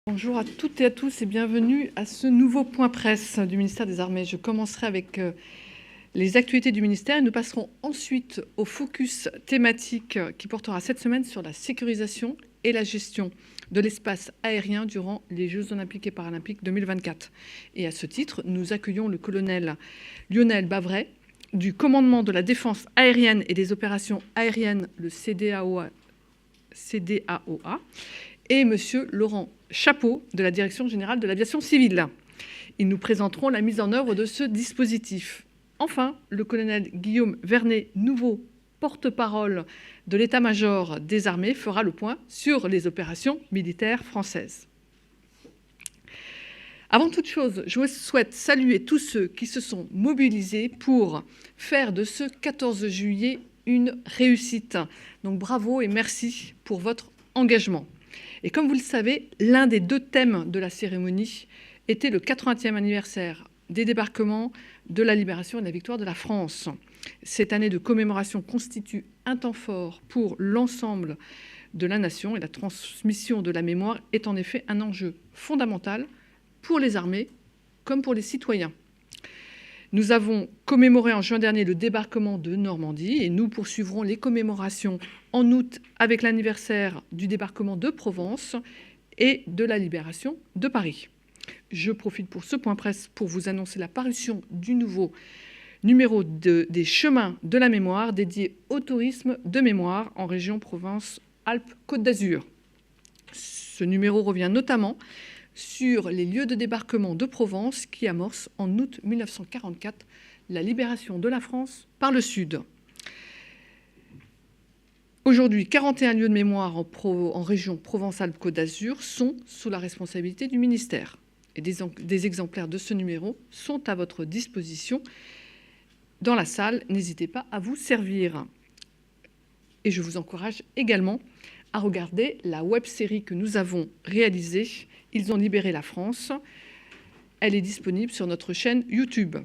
Bonjour à toutes et à tous et bienvenue à ce nouveau point presse du ministère des Armées. Je commencerai avec les actualités du ministère et nous passerons ensuite au focus thématique qui portera cette semaine sur la sécurisation et la gestion de l'espace aérien durant les Jeux olympiques et paralympiques 2024. Et à ce titre, nous accueillons le colonel Lionel Bavray du commandement de la défense aérienne et des opérations aériennes, le CDAOA, et monsieur Laurent Chapeau de la Direction générale de l'aviation civile. Ils nous présenteront la mise en œuvre de ce dispositif. Enfin, le colonel Guillaume Vernet, nouveau porte-parole de l'état-major des armées, fera le point sur les opérations militaires françaises. Avant toute chose, je souhaite saluer tous ceux qui se sont mobilisés pour faire de ce 14 juillet une réussite. Donc bravo et merci pour votre engagement. Et comme vous le savez, l'un des deux thèmes de la cérémonie était le 80e anniversaire des débarquements, de la libération et de la victoire de la France. Cette année de commémoration constitue un temps fort pour l'ensemble de la nation et la transmission de la mémoire est en effet un enjeu fondamental pour les armées comme pour les citoyens. Nous avons commémoré en juin dernier le débarquement de Normandie et nous poursuivrons les commémorations en août avec l'anniversaire du débarquement de Provence et de la libération de Paris. Je profite pour ce point presse pour vous annoncer la parution du nouveau numéro des chemins de la mémoire dédié au tourisme de mémoire en région Provence-Alpes-Côte d'Azur. Ce numéro revient notamment sur les lieux de débarquement de Provence qui amorcent en août 1944 la libération de la France par le Sud. Aujourd'hui, 41 lieux de mémoire en région Provence-Alpes-Côte d'Azur sont sous la responsabilité du ministère. Et des exemplaires de ce numéro sont à votre disposition dans la salle. N'hésitez pas à vous servir. Et je vous encourage également à regarder la web-série que nous avons réalisée. Ils ont libéré la France. Elle est disponible sur notre chaîne YouTube.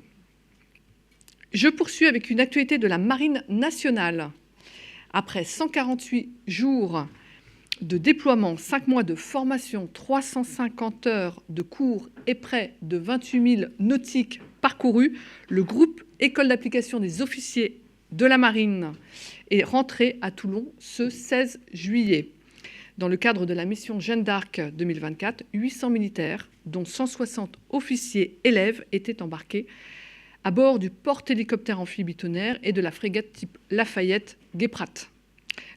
Je poursuis avec une actualité de la Marine nationale. Après 148 jours de déploiement, 5 mois de formation, 350 heures de cours et près de 28 000 nautiques parcourus, le groupe École d'application des officiers de la Marine est rentré à Toulon ce 16 juillet. Dans le cadre de la mission Jeanne d'Arc 2024, 800 militaires, dont 160 officiers élèves, étaient embarqués à bord du porte-hélicoptère amphibie Tonnerre et de la frégate type Lafayette Guéprat.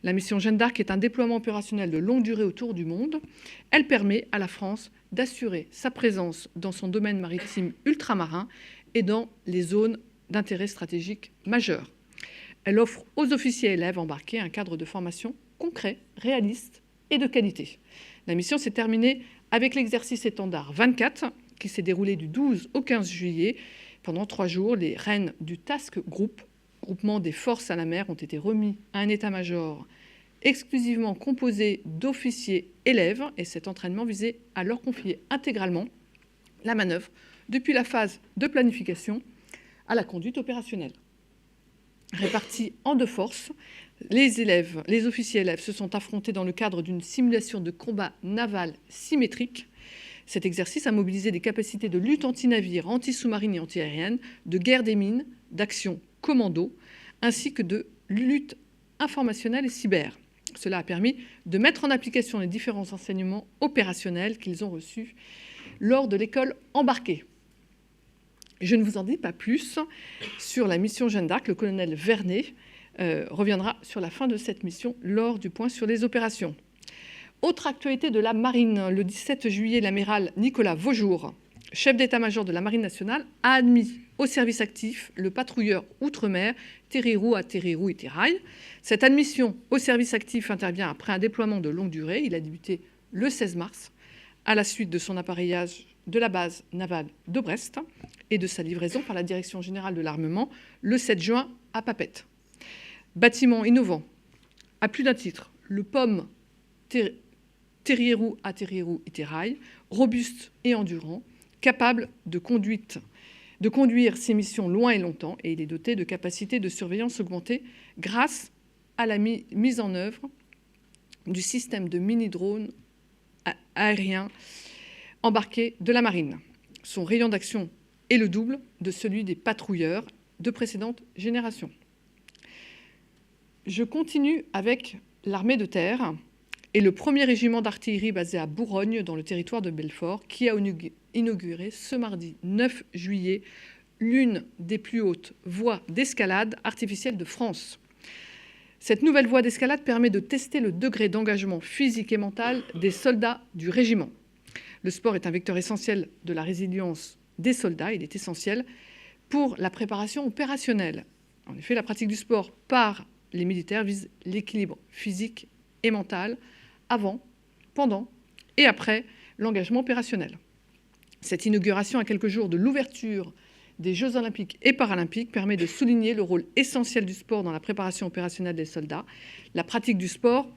La mission Jeanne d'Arc est un déploiement opérationnel de longue durée autour du monde. Elle permet à la France d'assurer sa présence dans son domaine maritime ultramarin et dans les zones d'intérêt stratégique majeur. Elle offre aux officiers et élèves embarqués un cadre de formation concret, réaliste et de qualité. La mission s'est terminée avec l'exercice étendard 24 qui s'est déroulé du 12 au 15 juillet. Pendant 3 jours, les rênes du Task Group, groupement des forces à la mer, ont été remis à un état-major exclusivement composé d'officiers élèves et cet entraînement visait à leur confier intégralement la manœuvre depuis la phase de planification à la conduite opérationnelle. Répartis en 2 forces, les officiers élèves se sont affrontés dans le cadre d'une simulation de combat naval symétrique. Cet exercice a mobilisé des capacités de lutte anti-navire, anti-sous-marine et anti-aérienne, de guerre des mines, d'action commando, ainsi que de lutte informationnelle et cyber. Cela a permis de mettre en application les différents enseignements opérationnels qu'ils ont reçus lors de l'école embarquée. Je ne vous en dis pas plus sur la mission Jeanne d'Arc. Le colonel Vernet reviendra sur la fin de cette mission lors du point sur les opérations. Autre actualité de la Marine, le 17 juillet, l'amiral Nicolas Vaujour, chef d'état-major de la Marine nationale, a admis au service actif le patrouilleur outre-mer Terrirou à Terrirou et Terrail. Cette admission au service actif intervient après un déploiement de longue durée. Il a débuté le 16 mars à la suite de son appareillage de la base navale de Brest et de sa livraison par la Direction générale de l'armement le 7 juin à Papeete. Bâtiment innovant, à plus d'un titre, le POM Terrirou à Terrirou et Terrail, robuste et endurant, capable de conduire ses missions loin et longtemps, et il est doté de capacités de surveillance augmentées grâce à la mise en œuvre du système de mini-drones aériens embarqués de la marine. Son rayon d'action est le double de celui des patrouilleurs de précédentes générations. Je continue avec l'armée de terre et le 1er régiment d'artillerie basé à Bourgogne, dans le territoire de Belfort, qui a inauguré ce mardi 9 juillet l'une des plus hautes voies d'escalade artificielle de France. Cette nouvelle voie d'escalade permet de tester le degré d'engagement physique et mental des soldats du régiment. Le sport est un vecteur essentiel de la résilience des soldats. Il est essentiel pour la préparation opérationnelle. En effet, la pratique du sport par les militaires vise l'équilibre physique et mental avant, pendant et après l'engagement opérationnel. Cette inauguration à quelques jours de l'ouverture des Jeux olympiques et paralympiques permet de souligner le rôle essentiel du sport dans la préparation opérationnelle des soldats. La pratique du sport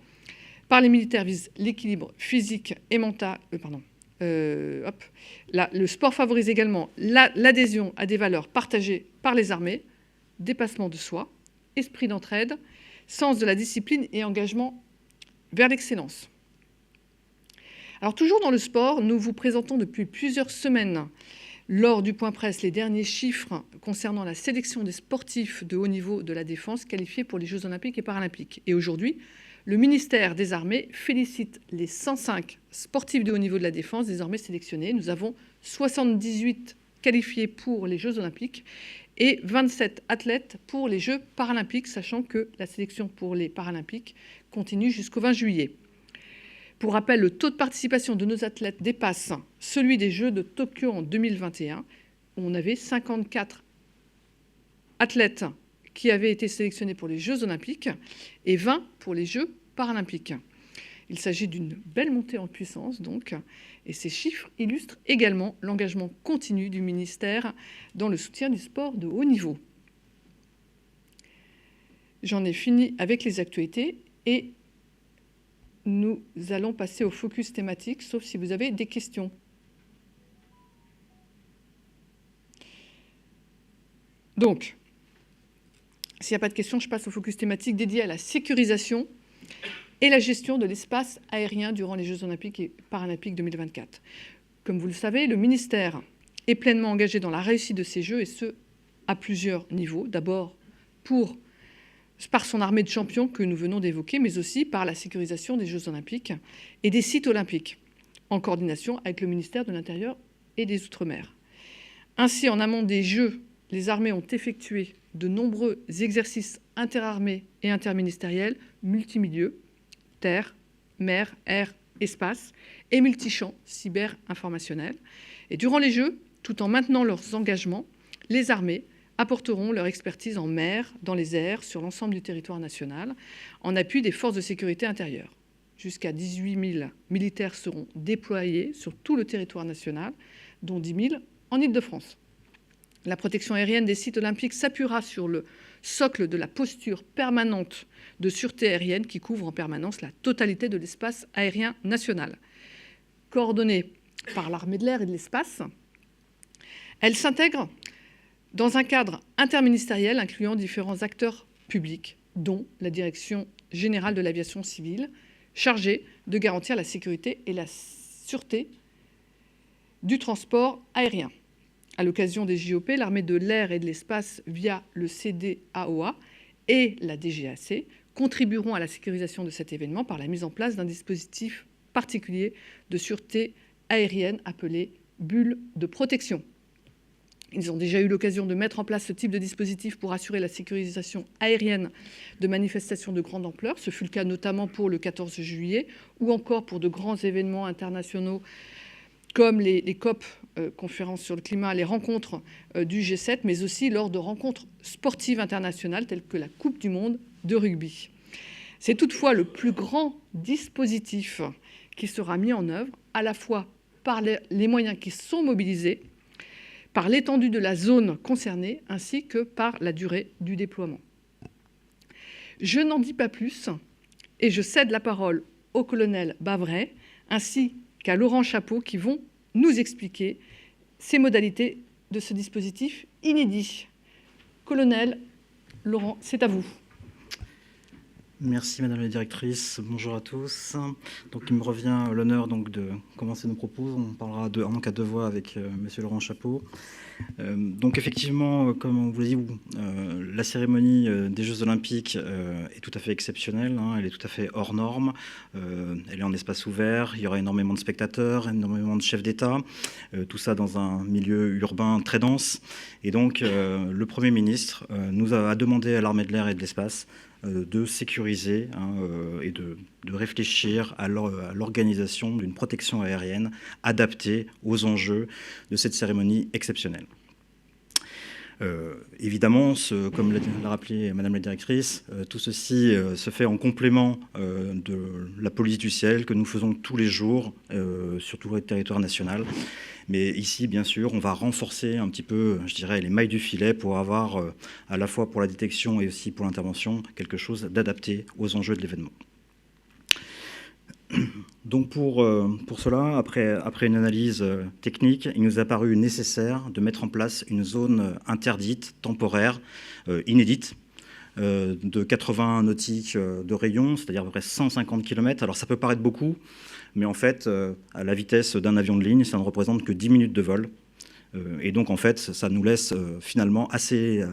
par les militaires vise l'équilibre physique et mental. Le sport favorise également l'adhésion à des valeurs partagées par les armées, dépassement de soi, esprit d'entraide, sens de la discipline et engagement vers l'excellence. Alors toujours dans le sport, nous vous présentons depuis plusieurs semaines lors du point presse les derniers chiffres concernant la sélection des sportifs de haut niveau de la défense qualifiés pour les Jeux olympiques et paralympiques. Et aujourd'hui, le ministère des Armées félicite les 105 sportifs de haut niveau de la défense désormais sélectionnés. Nous avons 78 qualifiés pour les Jeux olympiques et 27 athlètes pour les Jeux paralympiques, sachant que la sélection pour les paralympiques continue jusqu'au 20 juillet. Pour rappel, le taux de participation de nos athlètes dépasse celui des Jeux de Tokyo en 2021, où on avait 54 athlètes qui avaient été sélectionnés pour les Jeux olympiques et 20 pour les Jeux paralympiques. Il s'agit d'une belle montée en puissance, donc, et ces chiffres illustrent également l'engagement continu du ministère dans le soutien du sport de haut niveau. J'en ai fini avec les actualités et nous allons passer au focus thématique, sauf si vous avez des questions. Donc, s'il n'y a pas de questions, je passe au focus thématique dédié à la sécurisation et la gestion de l'espace aérien durant les Jeux olympiques et paralympiques 2024. Comme vous le savez, le ministère est pleinement engagé dans la réussite de ces Jeux, et ce, à plusieurs niveaux. D'abord, par son armée de champions que nous venons d'évoquer, mais aussi par la sécurisation des Jeux olympiques et des sites olympiques, en coordination avec le ministère de l'Intérieur et des Outre-mer. Ainsi, en amont des Jeux, les armées ont effectué de nombreux exercices interarmés et interministériels, multimilieux, terre, mer, air, espace, et multichamps cyber-informationnels. Et durant les Jeux, tout en maintenant leurs engagements, les armées apporteront leur expertise en mer, dans les airs, sur l'ensemble du territoire national, en appui des forces de sécurité intérieure. Jusqu'à 18 000 militaires seront déployés sur tout le territoire national, dont 10 000 en Île-de-France. La protection aérienne des sites olympiques s'appuiera sur le socle de la posture permanente de sûreté aérienne qui couvre en permanence la totalité de l'espace aérien national. Coordonnée par l'armée de l'air et de l'espace, elle s'intègre dans un cadre interministériel incluant différents acteurs publics, dont la Direction générale de l'aviation civile, chargée de garantir la sécurité et la sûreté du transport aérien. À l'occasion des JOP, l'armée de l'air et de l'espace, via le CDAOA et la DGAC, contribueront à la sécurisation de cet événement par la mise en place d'un dispositif particulier de sûreté aérienne appelé bulle de protection. Ils ont déjà eu l'occasion de mettre en place ce type de dispositif pour assurer la sécurisation aérienne de manifestations de grande ampleur. Ce fut le cas notamment pour le 14 juillet ou encore pour de grands événements internationaux comme les COP, conférences sur le climat, les rencontres du G7, mais aussi lors de rencontres sportives internationales telles que la Coupe du monde de rugby. C'est toutefois le plus grand dispositif qui sera mis en œuvre, à la fois par les moyens qui sont mobilisés, par l'étendue de la zone concernée, ainsi que par la durée du déploiement. Je n'en dis pas plus et je cède la parole au colonel Bavray, ainsi qu'à Laurent Chapeau, qui vont nous expliquer ces modalités de ce dispositif inédit. Colonel Laurent, c'est à vous. Merci Madame la Directrice, bonjour à tous. Donc il me revient l'honneur donc de commencer nos propos. On parlera donc à deux voix avec Monsieur Laurent Chapeau. Donc effectivement, comme on vous l'a dit, la cérémonie des Jeux Olympiques est tout à fait exceptionnelle, hein, elle est tout à fait hors norme, elle est en espace ouvert, il y aura énormément de spectateurs, énormément de chefs d'État, tout ça dans un milieu urbain très dense. Et donc le Premier ministre nous a demandé à l'Armée de l'air et de l'espace de sécuriser et de réfléchir à l'organisation d'une protection aérienne adaptée aux enjeux de cette cérémonie exceptionnelle. Évidemment, comme l'a rappelé Madame la Directrice, tout ceci se fait en complément de la police du ciel que nous faisons tous les jours sur tout le territoire national. Mais ici, bien sûr, on va renforcer un petit peu, je dirais, les mailles du filet pour avoir, à la fois pour la détection et aussi pour l'intervention, quelque chose d'adapté aux enjeux de l'événement. Donc pour cela, après une analyse technique, il nous a paru nécessaire de mettre en place une zone interdite, temporaire, inédite, de 80 nautiques de rayon, c'est-à-dire à peu près 150 km. Alors ça peut paraître beaucoup, mais en fait, à la vitesse d'un avion de ligne, ça ne représente que 10 minutes de vol. Et donc, en fait, ça nous laisse finalement assez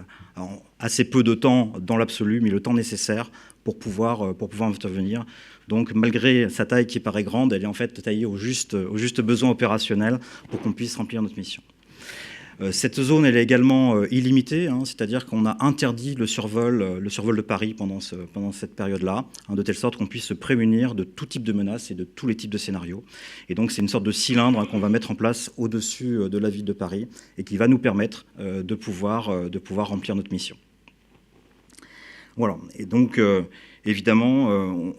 peu de temps dans l'absolu, mais le temps nécessaire pour pouvoir intervenir. Donc, malgré sa taille qui paraît grande, elle est en fait taillée au juste besoin opérationnel pour qu'on puisse remplir notre mission. Cette zone, elle est également illimitée, hein, c'est-à-dire qu'on a interdit le survol de Paris pendant cette période-là, hein, de telle sorte qu'on puisse se prémunir de tout type de menaces et de tous les types de scénarios. Et donc, c'est une sorte de cylindre hein, qu'on va mettre en place au-dessus de la ville de Paris et qui va nous permettre de pouvoir remplir notre mission. Voilà. Et donc, évidemment,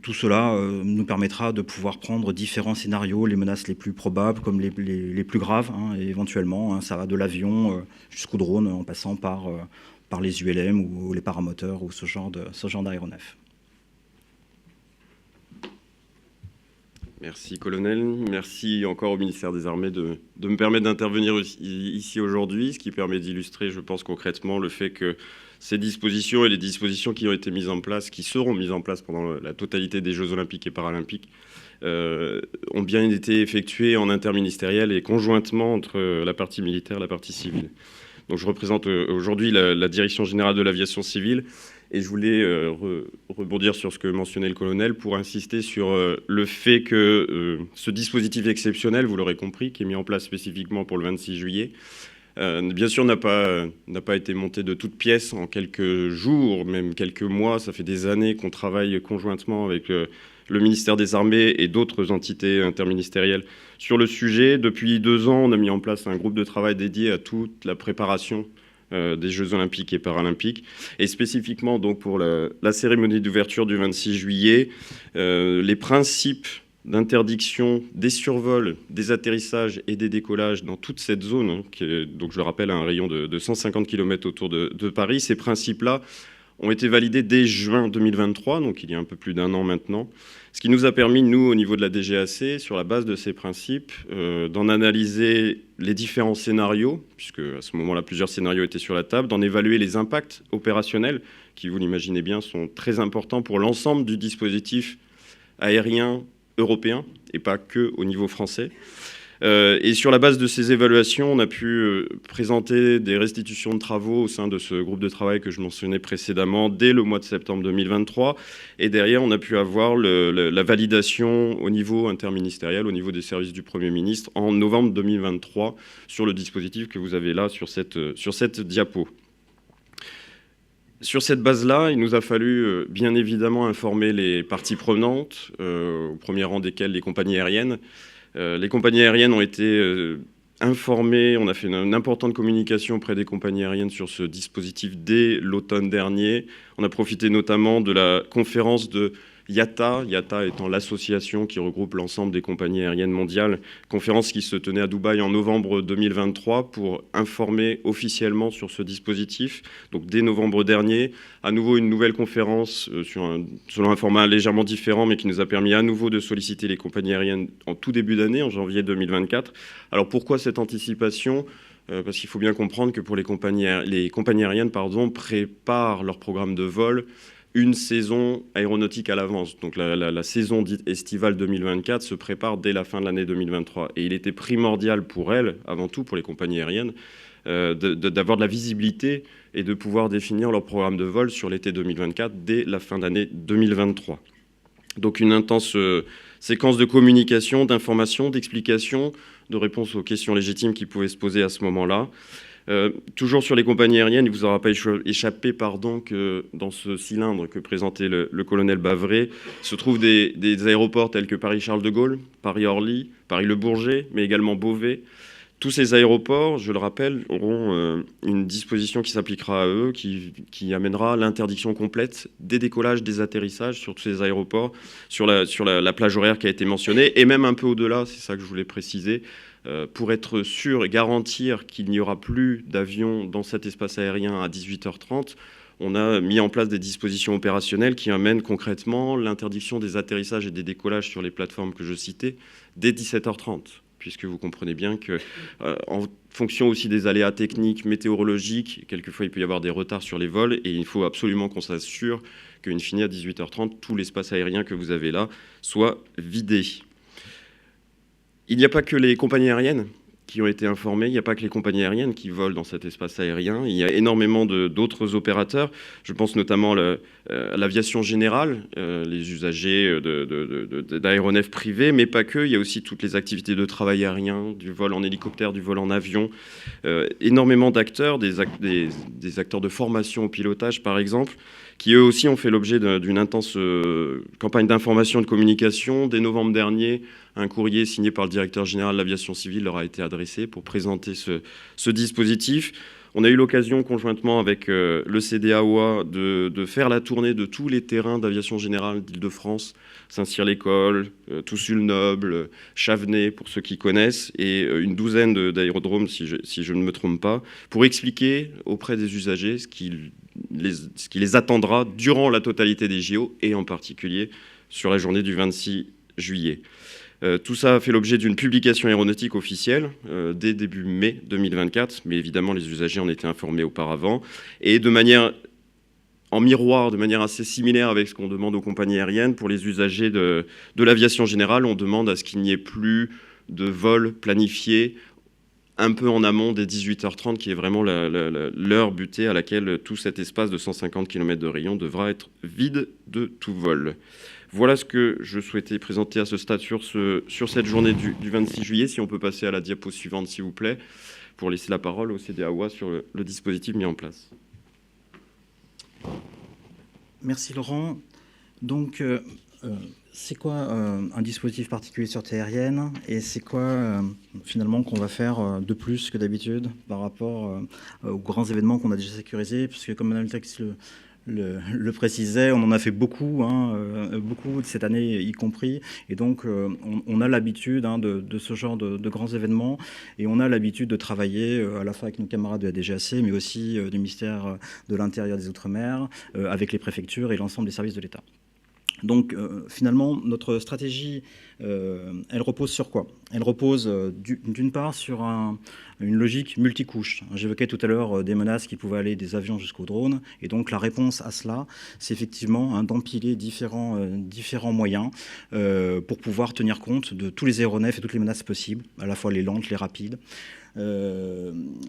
tout cela nous permettra de pouvoir prendre différents scénarios, les menaces les plus probables comme les plus graves, hein, et éventuellement, hein, ça va de l'avion jusqu'au drone en passant par les ULM ou les paramoteurs ou ce genre d'aéronefs. Merci colonel, merci encore au ministère des Armées de me permettre d'intervenir ici aujourd'hui, ce qui permet d'illustrer, je pense concrètement, le fait que ces dispositions et les dispositions qui ont été mises en place, qui seront mises en place pendant la totalité des Jeux Olympiques et Paralympiques, ont bien été effectuées en interministériel et conjointement entre la partie militaire et la partie civile. Donc je représente aujourd'hui la Direction générale de l'aviation civile et je voulais rebondir sur ce que mentionnait le colonel pour insister sur le fait que ce dispositif exceptionnel, vous l'aurez compris, qui est mis en place spécifiquement pour le 26 juillet, bien sûr n'a pas été monté de toutes pièces en quelques jours, même quelques mois. Ça fait des années qu'on travaille conjointement avec le ministère des Armées et d'autres entités interministérielles sur le sujet. Depuis 2 ans, on a mis en place un groupe de travail dédié à toute la préparation des Jeux Olympiques et Paralympiques. Et spécifiquement donc pour la cérémonie d'ouverture du 26 juillet, les principes d'interdiction des survols, des atterrissages et des décollages dans toute cette zone, hein, qui est, donc je le rappelle, à un rayon de 150 km autour de Paris, ces principes-là ont été validés dès juin 2023, donc il y a un peu plus d'1 an maintenant, ce qui nous a permis, nous, au niveau de la DGAC, sur la base de ces principes, d'en analyser les différents scénarios, puisque à ce moment-là, plusieurs scénarios étaient sur la table, d'en évaluer les impacts opérationnels, qui, vous l'imaginez bien, sont très importants pour l'ensemble du dispositif aérien européen, et pas que au niveau français. Et sur la base de ces évaluations, on a pu présenter des restitutions de travaux au sein de ce groupe de travail que je mentionnais précédemment dès le mois de septembre 2023. Et derrière, on a pu avoir la validation au niveau interministériel, au niveau des services du Premier ministre, en novembre 2023, sur le dispositif que vous avez là sur cette diapo. Sur cette base-là, il nous a fallu bien évidemment informer les parties prenantes, au premier rang desquelles les compagnies aériennes. Les compagnies aériennes ont été informées, on a fait une importante communication auprès des compagnies aériennes sur ce dispositif dès l'automne dernier. On a profité notamment de la conférence de IATA étant l'association qui regroupe l'ensemble des compagnies aériennes mondiales, conférence qui se tenait à Dubaï en novembre 2023 pour informer officiellement sur ce dispositif. Donc dès novembre dernier, à nouveau une nouvelle conférence selon un format légèrement différent, mais qui nous a permis à nouveau de solliciter les compagnies aériennes en tout début d'année, en janvier 2024. Alors pourquoi cette anticipation ? Parce qu'il faut bien comprendre que pour les compagnies aériennes préparent leur programme de vol une saison aéronautique à l'avance. Donc la saison dite estivale 2024 se prépare dès la fin de l'année 2023. Et il était primordial pour elles, avant tout pour les compagnies aériennes, d'avoir de la visibilité et de pouvoir définir leur programme de vol sur l'été 2024 dès la fin d'année 2023. Donc une intense séquence de communication, d'information, d'explication, de réponse aux questions légitimes qui pouvaient se poser à ce moment-là. Toujours sur les compagnies aériennes, il ne vous aura pas échappé que dans ce cylindre que présentait le colonel Bavray se trouvent des aéroports tels que Paris-Charles de Gaulle, Paris-Orly, Paris-Le Bourget, mais également Beauvais. Tous ces aéroports, je le rappelle, auront une disposition qui s'appliquera à eux, qui amènera l'interdiction complète des décollages, des atterrissages sur tous ces aéroports, sur la plage horaire qui a été mentionnée, et même un peu au-delà, c'est ça que je voulais préciser, pour être sûr et garantir qu'il n'y aura plus d'avions dans cet espace aérien à 18h30, on a mis en place des dispositions opérationnelles qui amènent concrètement l'interdiction des atterrissages et des décollages sur les plateformes que je citais dès 17h30. Puisque vous comprenez bien que, en fonction aussi des aléas techniques, météorologiques, quelquefois il peut y avoir des retards sur les vols, et il faut absolument qu'on s'assure qu'in fine, à 18h30, tout l'espace aérien que vous avez là soit vidé. Il n'y a pas que les compagnies aériennes qui ont été informées, il n'y a pas que les compagnies aériennes qui volent dans cet espace aérien, il y a énormément d'autres opérateurs, je pense notamment à l'aviation générale, les usagers d'aéronefs privés, mais pas que, il y a aussi toutes les activités de travail aérien, du vol en hélicoptère, du vol en avion, énormément d'acteurs, des acteurs de formation au pilotage par exemple, qui eux aussi ont fait l'objet d'une intense campagne d'information et de communication. Dès novembre dernier, un courrier signé par le directeur général de l'aviation civile leur a été adressé pour présenter ce dispositif. On a eu l'occasion, conjointement avec le CDAOA, de faire la tournée de tous les terrains d'aviation générale d'Île-de-France, Saint-Cyr-l'École, Toussul-Noble, Chavenay, pour ceux qui connaissent, et une douzaine d'aérodromes, si je ne me trompe pas, pour expliquer auprès des usagers ce qui les attendra durant la totalité des JO, et en particulier sur la journée du 26 juillet. Tout ça a fait l'objet d'une publication aéronautique officielle dès début mai 2024, mais évidemment les usagers en étaient informés auparavant, et de manière en miroir, de manière assez similaire avec ce qu'on demande aux compagnies aériennes, pour les usagers de l'aviation générale, on demande à ce qu'il n'y ait plus de vols planifiés un peu en amont des 18h30, qui est vraiment l'heure butée à laquelle tout cet espace de 150 km de rayon devra être vide de tout vol. Voilà ce que je souhaitais présenter à ce stade sur cette journée du 26 juillet. Si on peut passer à la diapo suivante, s'il vous plaît, pour laisser la parole au CDAOA sur le dispositif mis en place. Merci Laurent. Donc, c'est quoi un dispositif particulier de sûreté aérienne, et c'est quoi finalement qu'on va faire de plus que d'habitude par rapport aux grands événements qu'on a déjà sécurisés, puisque comme Madame Tex le précisait, on en a fait beaucoup, beaucoup cette année y compris, et donc on a l'habitude de ce genre de grands événements, et on a l'habitude de travailler à la fois avec nos camarades de la DGAC, mais aussi du ministère de l'Intérieur des Outre-mer, avec les préfectures et l'ensemble des services de l'État. Donc finalement, notre stratégie, elle repose sur quoi? Elle repose d'une part sur une logique multicouche. J'évoquais tout à l'heure des menaces qui pouvaient aller des avions jusqu'aux drones, et donc la réponse à cela, c'est effectivement d'empiler différents moyens pour pouvoir tenir compte de tous les aéronefs et toutes les menaces possibles, à la fois les lentes, les rapides.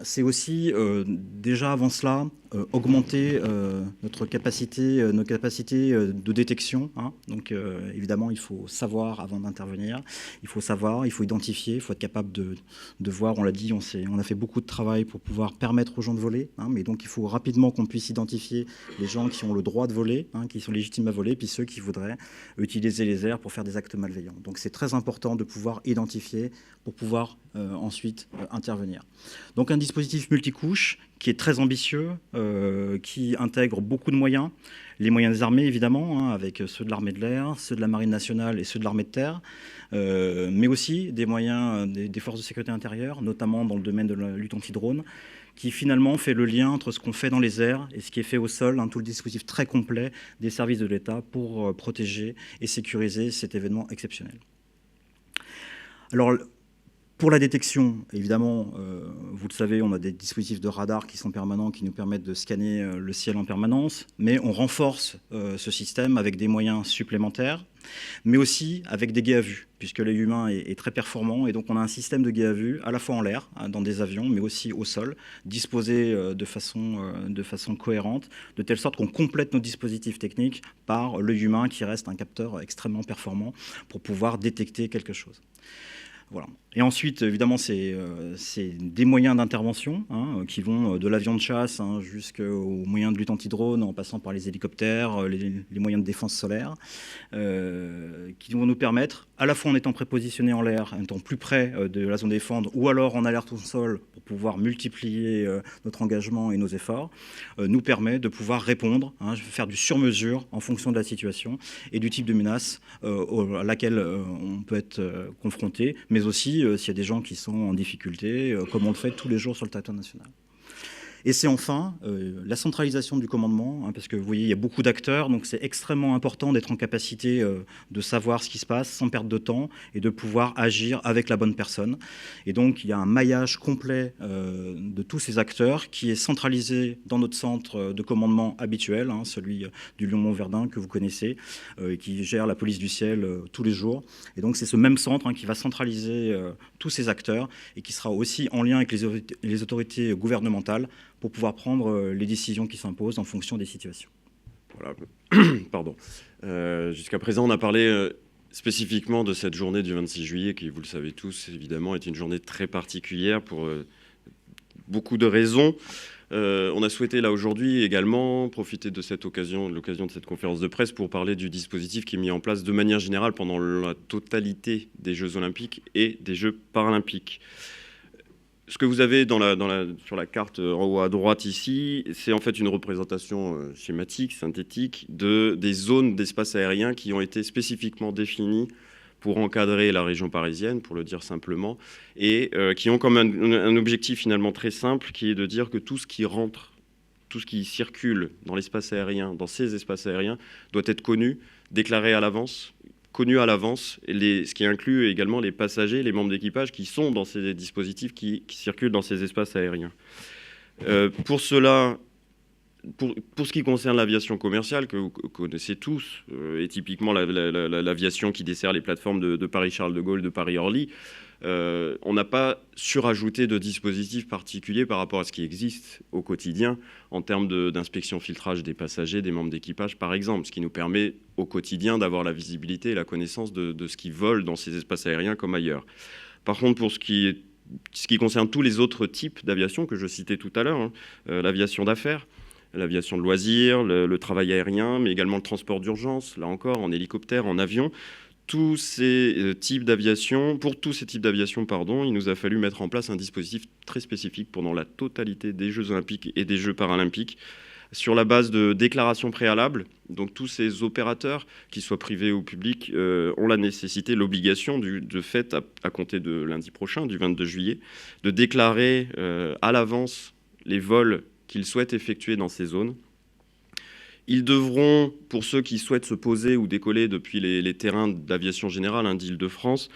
C'est aussi déjà avant cela augmenter nos capacités de détection. Donc évidemment, il faut savoir avant d'intervenir, il faut savoir, il faut identifier, il faut être capable de voir. On l'a dit, on a fait beaucoup de travail pour pouvoir permettre aux gens de voler, mais donc il faut rapidement qu'on puisse identifier les gens qui ont le droit de voler, qui sont légitimes à voler, puis ceux qui voudraient utiliser les airs pour faire des actes malveillants. Donc c'est très important de pouvoir identifier pour pouvoir ensuite intervenir. Donc un dispositif multicouche qui est très ambitieux, qui intègre beaucoup de moyens, les moyens des armées évidemment, avec ceux de l'armée de l'air, ceux de la marine nationale et ceux de l'armée de terre, mais aussi des moyens des forces de sécurité intérieure, notamment dans le domaine de la lutte anti-drone, qui finalement fait le lien entre ce qu'on fait dans les airs et ce qui est fait au sol, tout le dispositif très complet des services de l'État pour protéger et sécuriser cet événement exceptionnel. Alors, Pour la détection, évidemment, vous le savez, on a des dispositifs de radar qui sont permanents, qui nous permettent de scanner le ciel en permanence, mais on renforce ce système avec des moyens supplémentaires, mais aussi avec des guets à vue, puisque l'œil humain est très performant, et donc on a un système de guets à vue, à la fois en l'air, dans des avions, mais aussi au sol, disposé de façon cohérente, de telle sorte qu'on complète nos dispositifs techniques par l'œil humain, qui reste un capteur extrêmement performant pour pouvoir détecter quelque chose. Voilà. Et ensuite, évidemment, c'est des moyens d'intervention qui vont de l'avion de chasse jusqu'aux moyens de lutte anti-drone, en passant par les hélicoptères, les moyens de défense solaire, qui vont nous permettre, à la fois en étant prépositionnés en l'air, en étant plus près de la zone défendre, ou alors en alerte au sol, pour pouvoir multiplier notre engagement et nos efforts, nous permet de pouvoir répondre, faire du sur-mesure en fonction de la situation et du type de menace à laquelle on peut être confronté, mais aussi s'il y a des gens qui sont en difficulté, comme on le fait tous les jours sur le territoire national. Et c'est enfin la centralisation du commandement, parce que vous voyez, il y a beaucoup d'acteurs, donc c'est extrêmement important d'être en capacité de savoir ce qui se passe sans perdre de temps et de pouvoir agir avec la bonne personne. Et donc, il y a un maillage complet de tous ces acteurs qui est centralisé dans notre centre de commandement habituel, celui du Lyon-Mont-Verdun que vous connaissez, qui gère la police du ciel tous les jours. Et donc, c'est ce même centre qui va centraliser tous ces acteurs et qui sera aussi en lien avec les autorités gouvernementales pour pouvoir prendre les décisions qui s'imposent en fonction des situations. Voilà. Pardon. Jusqu'à présent, on a parlé spécifiquement de cette journée du 26 juillet, qui, vous le savez tous, évidemment, est une journée très particulière pour beaucoup de raisons. On a souhaité, là, aujourd'hui, également, profiter de cette occasion, de l'occasion de cette conférence de presse pour parler du dispositif qui est mis en place de manière générale pendant la totalité des Jeux Olympiques et des Jeux Paralympiques. Ce que vous avez sur la carte en haut à droite ici, c'est en fait une représentation schématique, synthétique, des zones d'espace aérien qui ont été spécifiquement définies pour encadrer la région parisienne, pour le dire simplement, et qui ont comme un objectif finalement très simple, qui est de dire que tout ce qui rentre, tout ce qui circule dans l'espace aérien, dans ces espaces aériens, doit être connu, déclaré à l'avance, connu à l'avance, ce qui inclut également les passagers, les membres d'équipage qui sont dans ces dispositifs qui circulent dans ces espaces aériens. Pour cela, pour ce qui concerne l'aviation commerciale, que vous connaissez tous, et typiquement l'aviation qui dessert les plateformes de Paris-Charles de Gaulle, de Paris-Orly, on n'a pas surajouté de dispositifs particuliers par rapport à ce qui existe au quotidien en termes d'inspection filtrage des passagers, des membres d'équipage par exemple, ce qui nous permet au quotidien d'avoir la visibilité et la connaissance de ce qui vole dans ces espaces aériens comme ailleurs. Par contre, pour ce qui concerne tous les autres types d'aviation que je citais tout à l'heure, l'aviation d'affaires, l'aviation de loisirs, le travail aérien, mais également le transport d'urgence, là encore, en hélicoptère, en avion, tous ces types d'aviation, il nous a fallu mettre en place un dispositif très spécifique pendant la totalité des Jeux Olympiques et des Jeux Paralympiques, sur la base de déclarations préalables. Donc tous ces opérateurs, qu'ils soient privés ou publics, ont la nécessité, l'obligation de fait, à compter de lundi prochain, du 22 juillet, de déclarer à l'avance les vols qu'ils souhaitent effectuer dans ces zones. Ils devront, pour ceux qui souhaitent se poser ou décoller depuis les terrains d'aviation générale d'Île-de-France,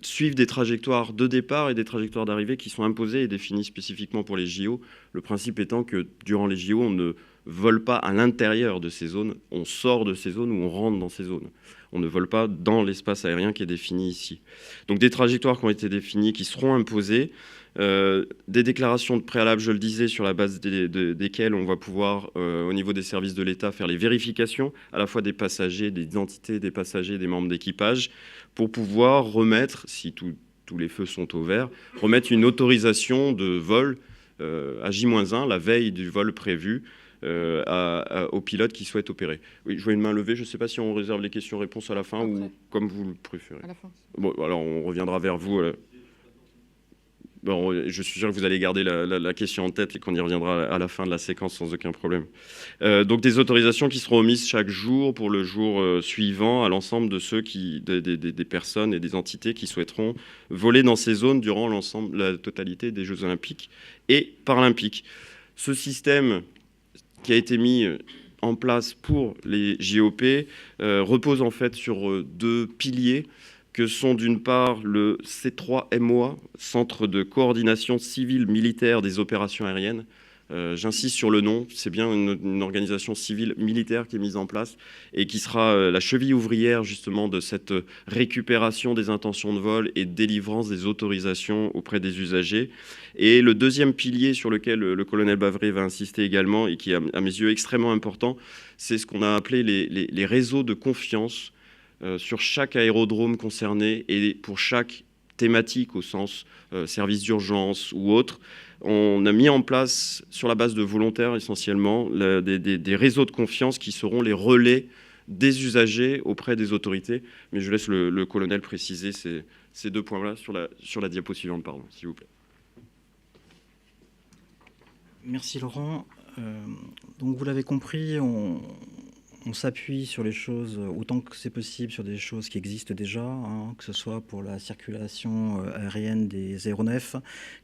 suivre des trajectoires de départ et des trajectoires d'arrivée qui sont imposées et définies spécifiquement pour les JO. Le principe étant que durant les JO, on ne vole pas à l'intérieur de ces zones, on sort de ces zones ou on rentre dans ces zones. On ne vole pas dans l'espace aérien qui est défini ici. Donc des trajectoires qui ont été définies, qui seront imposées, des déclarations de préalable, je le disais, sur la base desquelles on va pouvoir, au niveau des services de l'État, faire les vérifications, à la fois des passagers, des identités des passagers, des membres d'équipage, pour pouvoir remettre, si tous les feux sont au vert, remettre une autorisation de vol à J-1, la veille du vol prévu, aux pilotes qui souhaitent opérer. Oui, je vois une main levée, je ne sais pas si on réserve les questions-réponses à la fin ou comme vous le préférez. À la fin. Bon, alors on reviendra vers vous. Bon, je suis sûr que vous allez garder la question en tête et qu'on y reviendra à la fin de la séquence sans aucun problème. Donc des autorisations qui seront remises chaque jour pour le jour suivant à l'ensemble de ceux des personnes et des entités qui souhaiteront voler dans ces zones durant la totalité des Jeux Olympiques et Paralympiques. Ce système qui a été mis en place pour les JOP repose en fait sur deux piliers que sont d'une part le C3MOA, Centre de coordination civile militaire des opérations aériennes. J'insiste sur le nom, c'est bien une organisation civile militaire qui est mise en place et qui sera la cheville ouvrière justement de cette récupération des intentions de vol et délivrance des autorisations auprès des usagers. Et le deuxième pilier sur lequel le colonel Bavret va insister également et qui est à mes yeux extrêmement important, c'est ce qu'on a appelé les réseaux de confiance sur chaque aérodrome concerné et pour chaque thématique au sens service d'urgence ou autre. On a mis en place, sur la base de volontaires essentiellement, des réseaux de confiance qui seront les relais des usagers auprès des autorités. Mais je laisse le colonel préciser ces deux points-là sur la diapo suivante, pardon, s'il vous plaît. Merci Laurent. Donc vous l'avez compris, on s'appuie sur les choses, autant que c'est possible, sur des choses qui existent déjà, hein, que ce soit pour la circulation aérienne des aéronefs,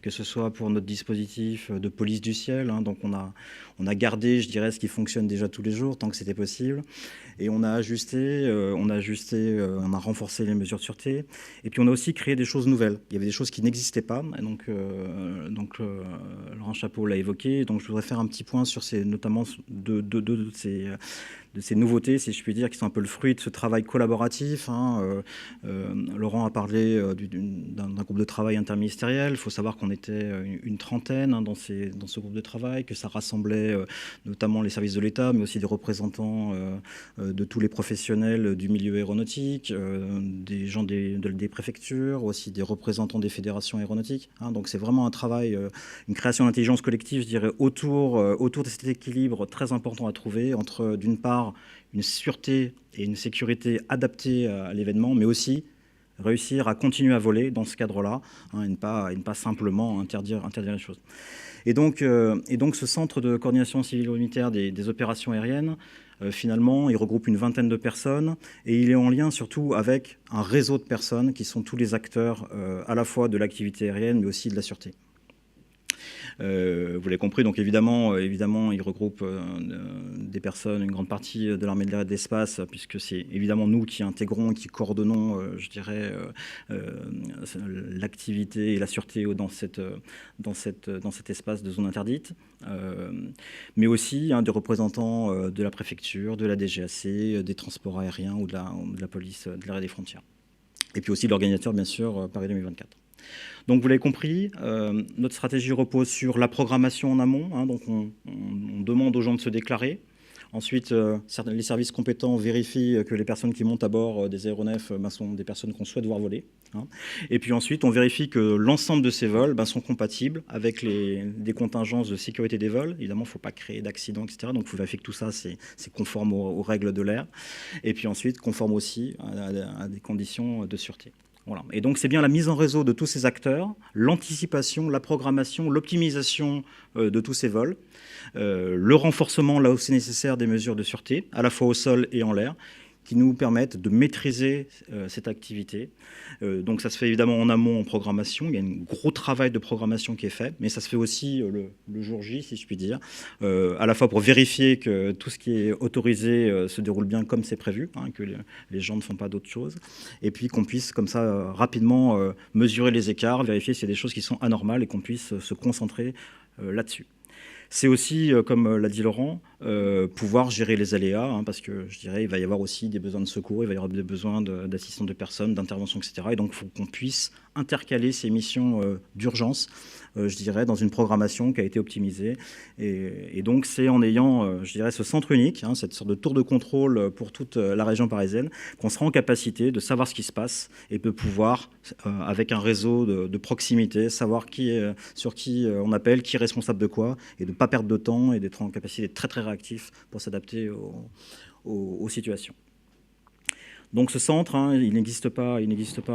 que ce soit pour notre dispositif de police du ciel. Hein, donc on a gardé, je dirais, ce qui fonctionne déjà tous les jours, tant que c'était possible. Et on a ajusté, on a renforcé les mesures de sûreté. Et puis on a aussi créé des choses nouvelles. Il y avait des choses qui n'existaient pas. Et donc Laurent Chapeau l'a évoqué. Donc je voudrais faire un petit point sur notamment de ces nouveautés, si je puis dire, qui sont un peu le fruit de ce travail collaboratif. Hein. Laurent a parlé d'un groupe de travail interministériel. Il faut savoir qu'on était une trentaine dans ce groupe de travail, que ça rassemblait notamment les services de l'État, mais aussi des représentants de tous les professionnels du milieu aéronautique, des gens des préfectures, aussi des représentants des fédérations aéronautiques. Hein. Donc c'est vraiment un travail, une création d'intelligence collective, je dirais, autour de cet équilibre très important à trouver entre, d'une part, une sûreté et une sécurité adaptées à l'événement, mais aussi réussir à continuer à voler dans ce cadre-là, hein, et ne pas simplement interdire les choses. Et donc ce centre de coordination civilo-militaire des opérations aériennes, finalement, il regroupe une vingtaine de personnes et il est en lien surtout avec un réseau de personnes qui sont tous les acteurs à la fois de l'activité aérienne, mais aussi de la sûreté. Vous l'avez compris, donc évidemment, il regroupe des personnes, une grande partie de l'armée de l'air et de l'espace, puisque c'est évidemment nous qui intégrons, qui coordonnons, je dirais, l'activité et la sûreté dans cet espace de zone interdite, mais aussi des représentants de la préfecture, de la DGAC, des transports aériens ou de la police de l'air et des frontières. Et puis aussi l'organisateur, bien sûr, Paris 2024. Donc vous l'avez compris, notre stratégie repose sur la programmation en amont. Hein, donc on demande aux gens de se déclarer. Ensuite, les services compétents vérifient que les personnes qui montent à bord des aéronefs sont des personnes qu'on souhaite voir voler. Hein. Et puis ensuite, on vérifie que l'ensemble de ces vols sont compatibles avec des contingences de sécurité des vols. Évidemment, il ne faut pas créer d'accidents, etc. Donc il faut vérifier que tout ça, c'est conforme aux règles de l'air. Et puis ensuite, conforme aussi à des conditions de sûreté. Voilà. Et donc c'est bien la mise en réseau de tous ces acteurs, l'anticipation, la programmation, l'optimisation de tous ces vols, le renforcement là où c'est nécessaire des mesures de sûreté, à la fois au sol et en l'air, qui nous permettent de maîtriser cette activité. Donc ça se fait évidemment en amont, en programmation. Il y a un gros travail de programmation qui est fait, mais ça se fait aussi le jour J, si je puis dire, à la fois pour vérifier que tout ce qui est autorisé se déroule bien comme c'est prévu, hein, que les gens ne font pas d'autres choses, et puis qu'on puisse comme ça rapidement mesurer les écarts, vérifier s'il y a des choses qui sont anormales et qu'on puisse se concentrer là-dessus. C'est aussi, comme l'a dit Laurent, pouvoir gérer les aléas, hein, parce que je dirais il va y avoir aussi des besoins de secours, il va y avoir des besoins d'assistance de personnes, d'intervention, etc. Et donc il faut qu'on puisse intercaler ces missions d'urgence, je dirais, dans une programmation qui a été optimisée. Et donc c'est en ayant, je dirais, ce centre unique, hein, cette sorte de tour de contrôle pour toute la région parisienne, qu'on sera en capacité de savoir ce qui se passe et de pouvoir, avec un réseau de proximité, savoir sur qui on appelle, qui est responsable de quoi, et de ne pas perdre de temps et d'être en capacité d'être très très réactif pour s'adapter aux situations. Donc ce centre, hein, il n'existe pas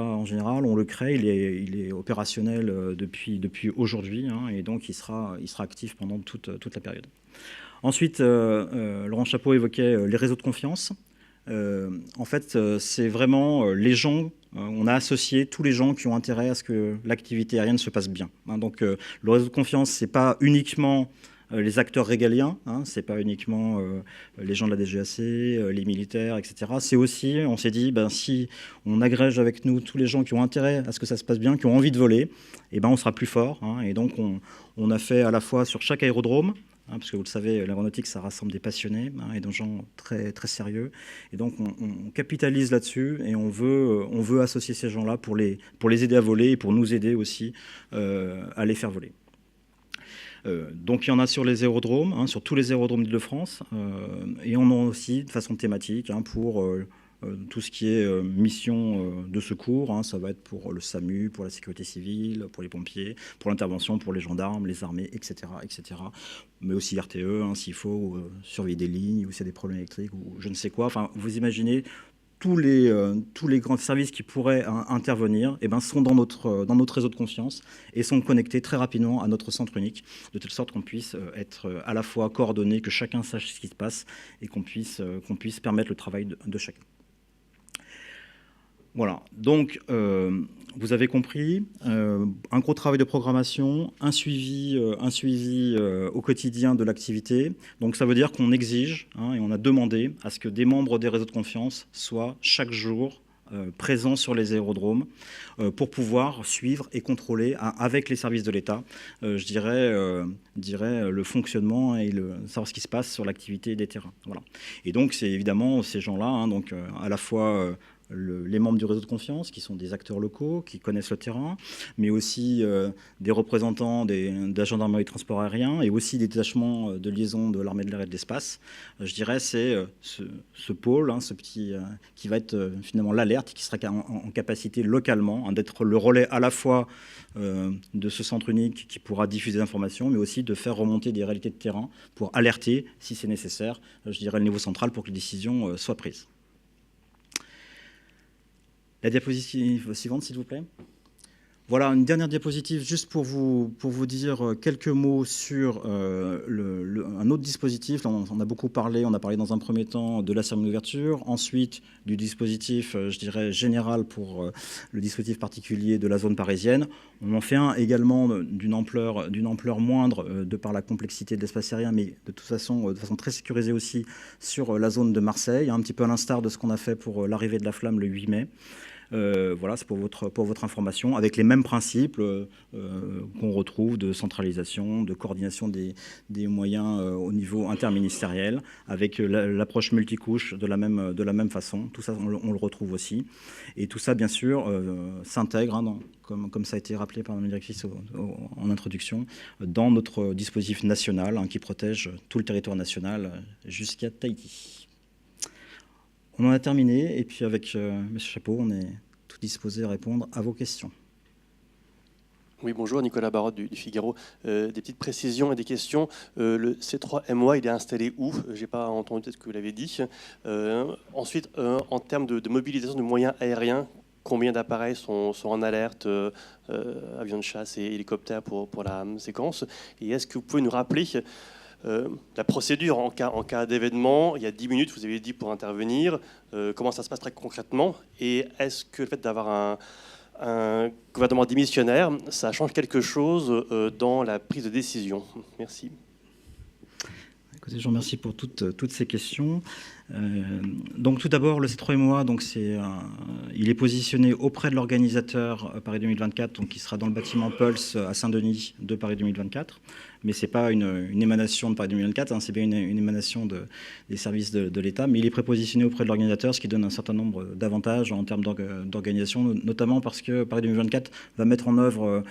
en général, on le crée, il est opérationnel depuis aujourd'hui, hein, et donc il sera actif pendant toute la période. Ensuite, Laurent Chapeau évoquait les réseaux de confiance. En fait, c'est vraiment les gens, on a associé tous les gens qui ont intérêt à ce que l'activité aérienne se passe bien. Hein, donc le réseau de confiance, c'est pas uniquement les acteurs régaliens, hein, c'est pas uniquement les gens de la DGAC, les militaires, etc. C'est aussi, on s'est dit, ben, si on agrège avec nous tous les gens qui ont intérêt à ce que ça se passe bien, qui ont envie de voler, et ben, on sera plus fort. Hein, et donc, on a fait à la fois sur chaque aérodrome, hein, parce que vous le savez, l'aéronautique, ça rassemble des passionnés, hein, et des gens très, très sérieux. Et donc, on capitalise là-dessus et on veut associer ces gens-là pour les aider à voler et pour nous aider aussi à les faire voler. Donc, il y en a sur les aérodromes, hein, sur tous les aérodromes d'Île-de-France, et on en a aussi de façon thématique hein, pour tout ce qui est mission de secours. Hein, ça va être pour le SAMU, pour la sécurité civile, pour les pompiers, pour l'intervention, pour les gendarmes, les armées, etc. etc. Mais aussi RTE, hein, s'il faut surveiller des lignes, ou s'il y a des problèmes électriques, ou je ne sais quoi. Enfin, vous imaginez tous les grands services qui pourraient intervenir eh ben, sont dans notre réseau de confiance et sont connectés très rapidement à notre centre unique, de telle sorte qu'on puisse être à la fois coordonnés, que chacun sache ce qui se passe et qu'on puisse permettre le travail de chacun. Voilà, donc vous avez compris, un gros travail de programmation, un suivi au quotidien de l'activité. Donc ça veut dire qu'on exige hein, et on a demandé à ce que des membres des réseaux de confiance soient chaque jour présents sur les aérodromes pour pouvoir suivre et contrôler avec les services de l'État, je dirais le fonctionnement et savoir ce qui se passe sur l'activité des terrains. Voilà. Et donc c'est évidemment ces gens-là, hein, donc à la fois les membres du réseau de confiance, qui sont des acteurs locaux, qui connaissent le terrain, mais aussi des représentants de la gendarmerie de transport aérien et aussi des détachements de liaison de l'armée de l'air et de l'espace. Je dirais c'est ce pôle, hein, ce petit, qui va être finalement l'alerte, qui sera en capacité localement hein, d'être le relais à la fois de ce centre unique qui pourra diffuser des informations, mais aussi de faire remonter des réalités de terrain pour alerter, si c'est nécessaire, je dirais le niveau central pour que les décisions soient prises. La diapositive suivante, s'il vous plaît. Voilà, une dernière diapositive juste pour vous dire quelques mots sur un autre dispositif. On a beaucoup parlé, on a parlé dans un premier temps de la cérémonie d'ouverture, ensuite du dispositif, je dirais, général pour le dispositif particulier de la zone parisienne. On en fait un également d'une ampleur moindre de par la complexité de l'espace aérien, mais de toute façon, de façon très sécurisée aussi sur la zone de Marseille, un petit peu à l'instar de ce qu'on a fait pour l'arrivée de la flamme le 8 mai. Voilà, c'est pour votre information, avec les mêmes principes qu'on retrouve de centralisation, de coordination des moyens au niveau interministériel, avec l'approche multicouche de la même façon. Tout ça, on le retrouve aussi. Et tout ça, bien sûr, s'intègre, hein, comme ça a été rappelé par la directrice en introduction, dans notre dispositif national hein, qui protège tout le territoire national jusqu'à Tahiti. On en a terminé, et puis avec M. Chapeau, on est tout disposé à répondre à vos questions. Oui, bonjour, Nicolas Barotte du Figaro. Des petites précisions et des questions. Le C3MOA, il est installé où? Je n'ai pas entendu peut-être que vous l'avez dit. Ensuite, en termes de mobilisation de moyens aériens, combien d'appareils sont en alerte, avions de chasse et hélicoptères pour la séquence? Et est-ce que vous pouvez nous rappeler la procédure en cas d'événement? Il y a 10 minutes, vous avez dit, pour intervenir. Comment ça se passe très concrètement? Et est-ce que le fait d'avoir un gouvernement démissionnaire, ça change quelque chose dans la prise de décision? Merci. Écoutez, je vous remercie pour toutes ces questions. Donc tout d'abord, le C3MOA, donc il est positionné auprès de l'organisateur Paris 2024, donc qui sera dans le bâtiment Pulse à Saint-Denis de Paris 2024. Mais ce n'est pas une émanation de Paris 2024, hein, c'est bien une émanation des services de l'État. Mais il est prépositionné auprès de l'organisateur, ce qui donne un certain nombre d'avantages en termes d'organisation, notamment parce que Paris 2024 va mettre en œuvre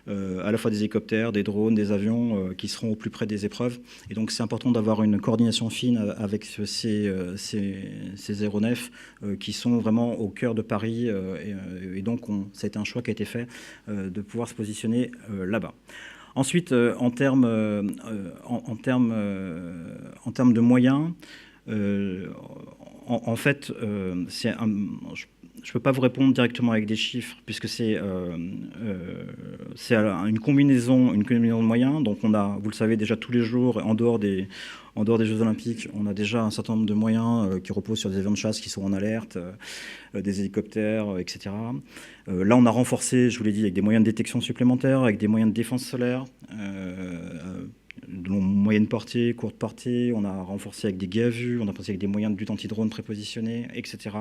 à la fois des hélicoptères, des drones, des avions qui seront au plus près des épreuves. Et donc c'est important d'avoir une coordination fine avec ces aéronefs qui sont vraiment au cœur de Paris. Et donc ça a été un choix qui a été fait de pouvoir se positionner là-bas. Ensuite, en termes de moyens, en fait, je ne peux pas vous répondre directement avec des chiffres, puisque c'est une combinaison de moyens. Donc on a, vous le savez déjà, tous les jours, en dehors des Jeux Olympiques, on a déjà un certain nombre de moyens qui reposent sur des avions de chasse qui sont en alerte, des hélicoptères, etc. Là, on a renforcé, je vous l'ai dit, avec des moyens de détection supplémentaires, avec des moyens de défense solaire, de moyenne portée, courte portée, on a renforcé avec des guets à vue, on a renforcé avec des moyens de lutte anti-drone prépositionnés, etc.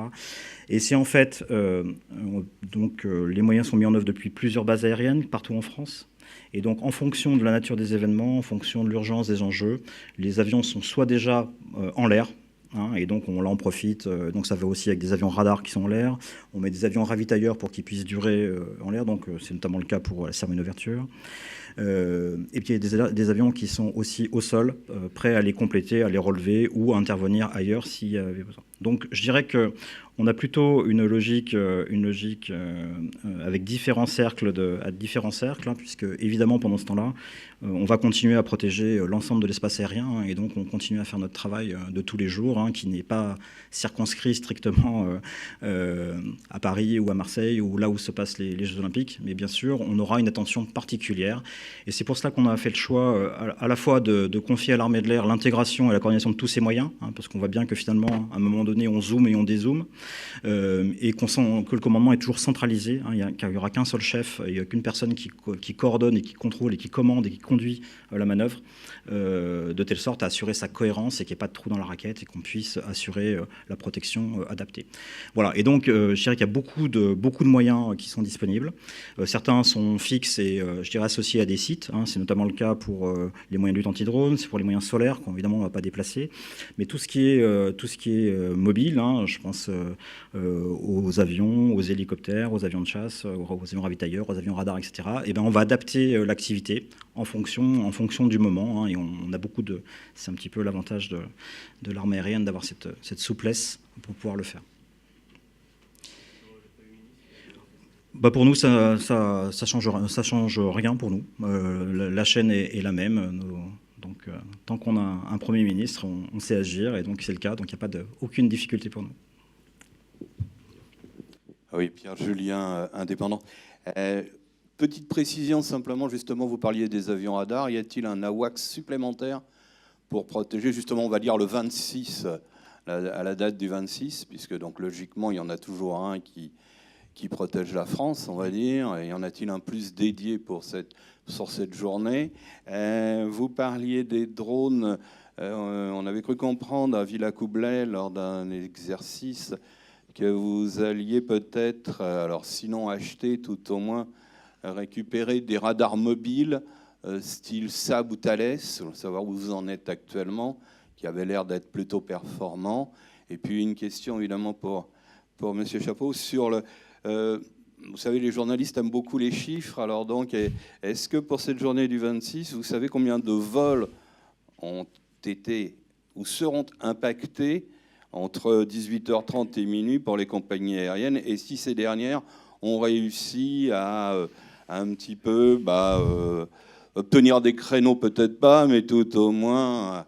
Et c'est en fait, les moyens sont mis en œuvre depuis plusieurs bases aériennes partout en France. Et donc, en fonction de la nature des événements, en fonction de l'urgence des enjeux, les avions sont soit déjà en l'air, et donc là on profite, donc ça va aussi avec des avions radars qui sont en l'air, on met des avions ravitailleurs pour qu'ils puissent durer en l'air, donc c'est notamment le cas pour la cérémonie d'ouverture. Et puis il y a des avions qui sont aussi au sol, prêts à les compléter, à les relever ou à intervenir ailleurs s'il y avait besoin. Donc je dirais qu'on a plutôt une logique avec différents cercles, puisque évidemment pendant ce temps-là, on va continuer à protéger l'ensemble de l'espace aérien, et donc on continue à faire notre travail de tous les jours, qui n'est pas circonscrit strictement à Paris ou à Marseille ou là où se passent les Jeux Olympiques, mais bien sûr on aura une attention particulière, et c'est pour cela qu'on a fait le choix à la fois de confier à l'armée de l'air l'intégration et la coordination de tous ces moyens, parce qu'on voit bien que finalement à un moment donné on zoome et on dézoome, et qu'on sent que le commandement est toujours centralisé, qu'il n'y aura qu'un seul chef, il n'y a qu'une personne qui coordonne et qui contrôle et qui commande et qui conduit la manœuvre, de telle sorte à assurer sa cohérence et qu'il n'y ait pas de trou dans la raquette et qu'on puisse assurer la protection adaptée. Voilà, et donc je dirais qu'il y a beaucoup de moyens qui sont disponibles. Certains sont fixes et je dirais associés à des sites, c'est notamment le cas pour les moyens de lutte anti-drone, c'est pour les moyens solaires qu'évidemment on ne va pas déplacer, mais tout ce qui est mobile, je pense aux avions, aux hélicoptères, aux avions de chasse, aux avions ravitailleurs, aux avions radars, etc. Et bien on va adapter l'activité en fonction du moment, et on a c'est un petit peu l'avantage de l'armée aérienne d'avoir cette souplesse pour pouvoir le faire. Pour nous, ça change rien pour nous. La chaîne est la même. Donc, tant qu'on a un Premier ministre, on sait agir, et donc c'est le cas. Donc, il n'y a pas aucune difficulté pour nous. Oui, Pierre Julien, indépendant. Petite précision simplement, justement, vous parliez des avions radars. Y a-t-il un AWACS supplémentaire pour protéger, justement, on va dire le 26, à la date du 26, puisque donc logiquement, il y en a toujours un qui protège la France, on va dire. Et y en a-t-il un plus dédié sur cette journée? Vous parliez des drones. On avait cru comprendre à Villacoublay, lors d'un exercice, que vous alliez peut-être, alors sinon acheter, tout au moins récupérer des radars mobiles, style Saab ou Thales, savoir où vous en êtes actuellement, qui avait l'air d'être plutôt performant. Et puis une question évidemment pour M. Chapeau sur vous savez, les journalistes aiment beaucoup les chiffres. Alors donc, est-ce que pour cette journée du 26, vous savez combien de vols ont été ou seront impactés entre 18h30 et minuit pour les compagnies aériennes, et si ces dernières ont réussi à un petit peu obtenir des créneaux, peut-être pas, mais tout au moins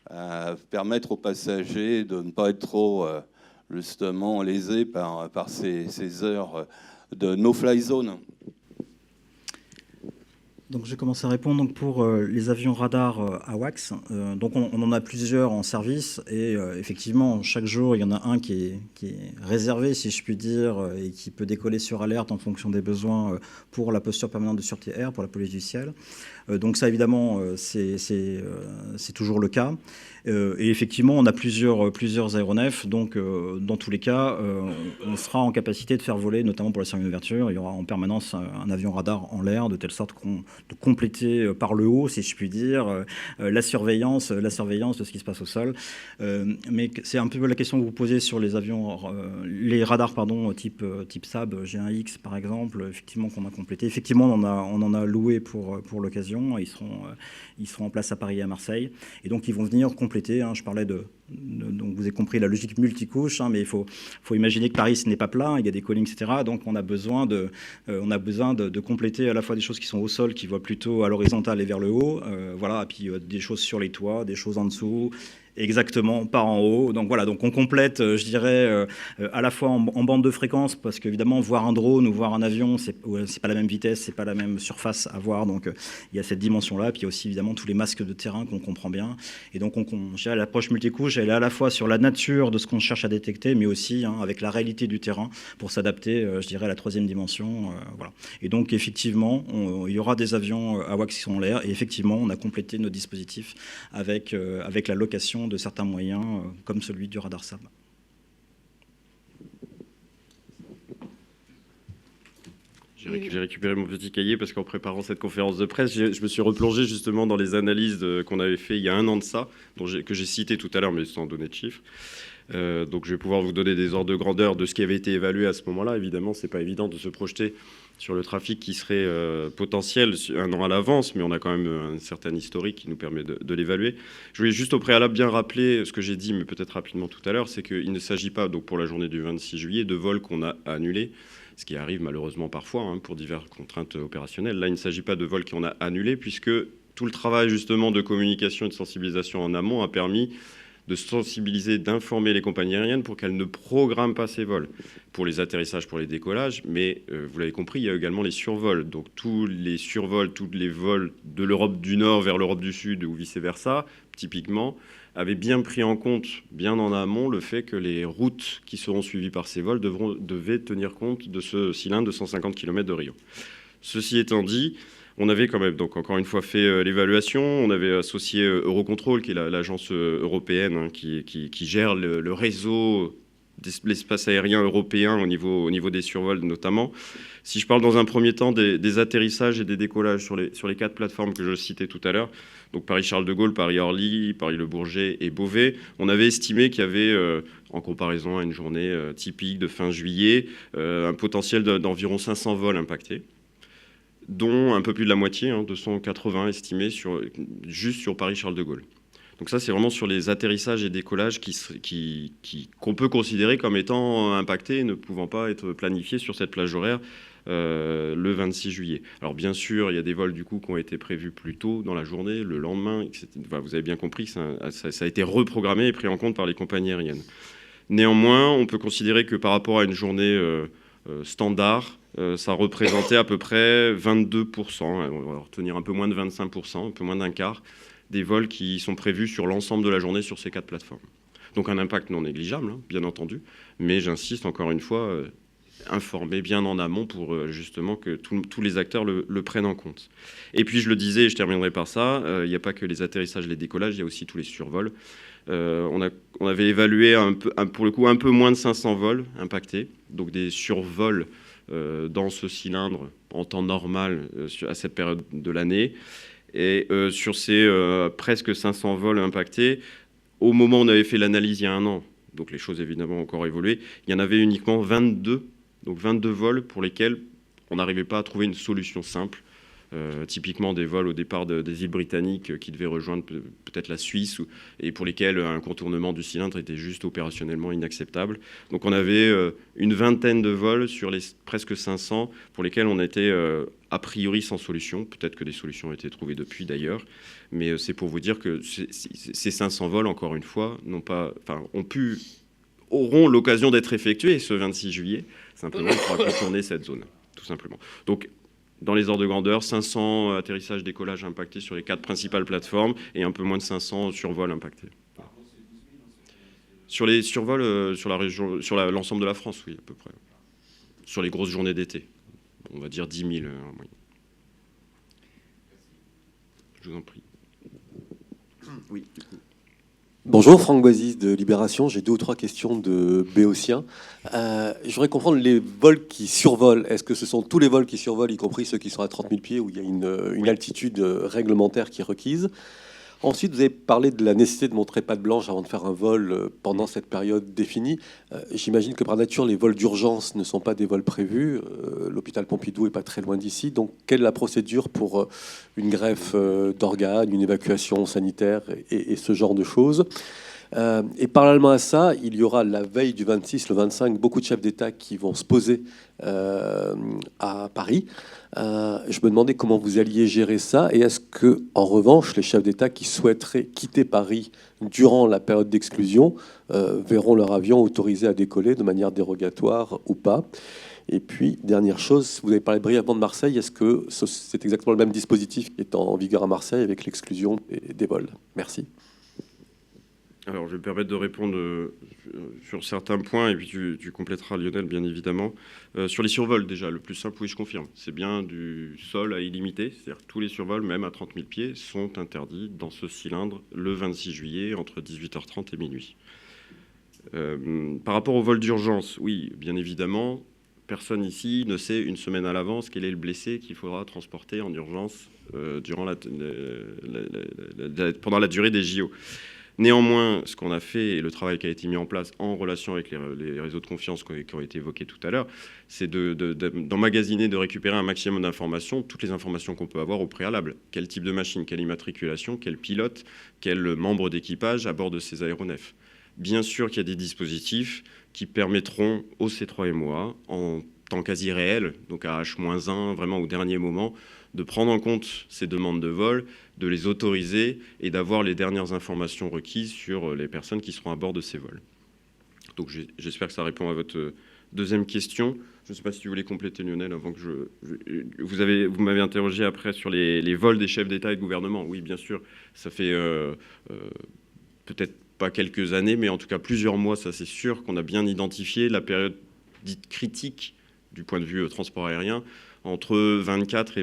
à permettre aux passagers de ne pas être trop justement lésés par ces heures de no-fly zone. Donc, je commence à répondre. Donc, pour les avions radars AWACS, donc on en a plusieurs en service, et effectivement, chaque jour, il y en a un qui est réservé, si je puis dire, et qui peut décoller sur alerte en fonction des besoins pour la posture permanente de sûreté air, pour la police du ciel. Donc ça, évidemment, c'est toujours le cas. Et effectivement, on a plusieurs aéronefs. Donc, dans tous les cas, on sera en capacité de faire voler, notamment pour la cérémonie d'ouverture, il y aura en permanence un avion radar en l'air, de telle sorte de compléter par le haut, si je puis dire, la surveillance de ce qui se passe au sol. Mais c'est un peu la question que vous posez sur les avions, les radars, type Saab G1X, par exemple, effectivement, qu'on a complété. Effectivement, on en a loué pour l'occasion. Ils seront en place à Paris et à Marseille. Et donc, ils vont venir compléter. Je parlais donc, vous avez compris la logique multicouche, mais il faut imaginer que Paris, ce n'est pas plat. Il y a des collines, etc. Donc, on a besoin de compléter à la fois des choses qui sont au sol, qui voient plutôt à l'horizontale et vers le haut. Voilà. Et puis, des choses sur les toits, des choses en dessous, Exactement, par en haut. Donc voilà, donc on complète, je dirais, à la fois en bande de fréquence, parce qu'évidemment, voir un drone ou voir un avion, c'est pas la même vitesse, c'est pas la même surface à voir. Donc il y a cette dimension-là. Puis il y a aussi évidemment tous les masques de terrain qu'on comprend bien. Et donc je dirais, l'approche multicouche, elle est à la fois sur la nature de ce qu'on cherche à détecter, mais aussi avec la réalité du terrain pour s'adapter, je dirais, à la troisième dimension. Voilà. Et donc effectivement, il y aura des avions AWACS qui sont en l'air. Et effectivement, on a complété nos dispositifs avec la location de certains moyens, comme celui du radar SAM. J'ai récupéré mon petit cahier parce qu'en préparant cette conférence de presse, je me suis replongé justement dans les analyses qu'on avait fait il y a 1 an de ça, que j'ai cité tout à l'heure, mais sans donner de chiffres. Donc je vais pouvoir vous donner des ordres de grandeur de ce qui avait été évalué à ce moment-là. Évidemment, c'est pas évident de se projeter sur le trafic qui serait potentiel 1 an à l'avance, mais on a quand même un certain historique qui nous permet de l'évaluer. Je voulais juste au préalable bien rappeler ce que j'ai dit, mais peut-être rapidement tout à l'heure, c'est qu'il ne s'agit pas, donc pour la journée du 26 juillet, de vols qu'on a annulés, ce qui arrive malheureusement parfois pour diverses contraintes opérationnelles. Là, il ne s'agit pas de vols qu'on a annulés, puisque tout le travail justement de communication et de sensibilisation en amont a permis de sensibiliser, d'informer les compagnies aériennes pour qu'elles ne programment pas ces vols pour les atterrissages, pour les décollages. Mais vous l'avez compris, il y a également les survols. Donc tous les survols, tous les vols de l'Europe du Nord vers l'Europe du Sud ou vice-versa, typiquement, avaient bien pris en compte, bien en amont, le fait que les routes qui seront suivies par ces vols devaient tenir compte de ce cylindre de 150 km de Rio. Ceci étant dit, on avait quand même, donc encore une fois, fait l'évaluation. On avait associé Eurocontrol, qui est l'agence européenne qui gère le réseau de l'espace aérien européen au niveau des survols notamment. Si je parle dans un premier temps des atterrissages et des décollages sur les 4 plateformes que je citais tout à l'heure, donc Paris-Charles de Gaulle, Paris-Orly, Paris-Le Bourget et Beauvais, on avait estimé qu'il y avait, en comparaison à une journée typique de fin juillet, un potentiel d'environ 500 vols impactés, dont un peu plus de la moitié, 280 estimés juste sur Paris-Charles de Gaulle. Donc ça, c'est vraiment sur les atterrissages et décollages qu'on peut considérer comme étant impactés et ne pouvant pas être planifiés sur cette plage horaire le 26 juillet. Alors bien sûr, il y a des vols du coup qui ont été prévus plus tôt dans la journée, le lendemain, etc. Enfin, vous avez bien compris que ça a été reprogrammé et pris en compte par les compagnies aériennes. Néanmoins, on peut considérer que par rapport à une journée standard, ça représentait à peu près 22%, on va retenir un peu moins de 25%, un peu moins d'un quart, des vols qui sont prévus sur l'ensemble de la journée sur ces 4 plateformes. Donc un impact non négligeable, bien entendu, mais j'insiste encore une fois, informer bien en amont pour justement que tous les acteurs le prennent en compte. Et puis je le disais, et je terminerai par ça, il n'y a pas que les atterrissages, les décollages, il y a aussi tous les survols. On avait évalué pour le coup un peu moins de 500 vols impactés, donc des survols dans ce cylindre en temps normal à cette période de l'année. Et sur ces presque 500 vols impactés, au moment où on avait fait l'analyse il y a 1 an, donc les choses évidemment ont encore évolué, il y en avait uniquement 22, donc 22 vols pour lesquels on n'arrivait pas à trouver une solution simple. Typiquement des vols au départ des îles britanniques qui devaient rejoindre peut-être la Suisse et pour lesquels un contournement du cylindre était juste opérationnellement inacceptable. Donc on avait une vingtaine de vols sur les presque 500 pour lesquels on était a priori sans solution. Peut-être que des solutions ont été trouvées depuis d'ailleurs, mais c'est pour vous dire que ces 500 vols, encore une fois, auront l'occasion d'être effectués ce 26 juillet. Simplement, il faudra contourner cette zone, tout simplement. Donc, dans les ordres de grandeur, 500 atterrissages, décollages impactés sur les 4 principales plateformes et un peu moins de 500 survols impactés. Sur les survols, sur la région, sur l'ensemble de la France, oui, à peu près. Sur les grosses journées d'été, on va dire 10 000 en moyenne. Je vous en prie. Oui. Bonjour, Franck Boisis de Libération. J'ai 2 ou 3 questions de Béotien. Je voudrais comprendre les vols qui survolent. Est-ce que ce sont tous les vols qui survolent, y compris ceux qui sont à 30 000 pieds, où il y a une altitude réglementaire qui est requise? Ensuite, vous avez parlé de la nécessité de montrer patte blanche avant de faire un vol pendant cette période définie. J'imagine que par nature, les vols d'urgence ne sont pas des vols prévus. L'hôpital Pompidou n'est pas très loin d'ici. Donc, quelle est la procédure pour une greffe d'organes, une évacuation sanitaire et ce genre de choses? Et parallèlement à ça, il y aura la veille du 26, le 25, beaucoup de chefs d'État qui vont se poser à Paris. Je me demandais comment vous alliez gérer ça, et est-ce que, en revanche, les chefs d'État qui souhaiteraient quitter Paris durant la période d'exclusion verront leur avion autorisé à décoller de manière dérogatoire ou pas? Et puis, dernière chose, vous avez parlé brièvement de Marseille. Est-ce que c'est exactement le même dispositif qui est en vigueur à Marseille avec l'exclusion des vols? Merci. Alors, je vais me permettre de répondre sur certains points, et puis tu compléteras, Lionel, bien évidemment. Sur les survols, déjà, le plus simple, oui, je confirme. C'est bien du sol à illimité, c'est-à-dire tous les survols, même à 30 000 pieds, sont interdits dans ce cylindre le 26 juillet, entre 18h30 et minuit. Par rapport au vol d'urgence, oui, bien évidemment, personne ici ne sait une semaine à l'avance quel est le blessé qu'il faudra transporter en urgence pendant la durée des JO. Néanmoins, ce qu'on a fait et le travail qui a été mis en place en relation avec les réseaux de confiance qui ont été évoqués tout à l'heure, c'est d'emmagasiner, de récupérer un maximum d'informations, toutes les informations qu'on peut avoir au préalable. Quel type de machine, quelle immatriculation, quel pilote, quel membre d'équipage à bord de ces aéronefs. Bien sûr qu'il y a des dispositifs qui permettront au C3MOA, en temps quasi réel, donc à H-1, vraiment au dernier moment, de prendre en compte ces demandes de vol, de les autoriser et d'avoir les dernières informations requises sur les personnes qui seront à bord de ces vols. Donc j'espère que ça répond à votre deuxième question. Je ne sais pas si tu voulais compléter, Lionel, avant que vous m'avez interrogé après sur les vols des chefs d'État et de gouvernement. Oui, bien sûr, ça fait peut-être pas quelques années, mais en tout cas plusieurs mois, ça c'est sûr, qu'on a bien identifié la période dite critique du point de vue transport aérien, entre 24 et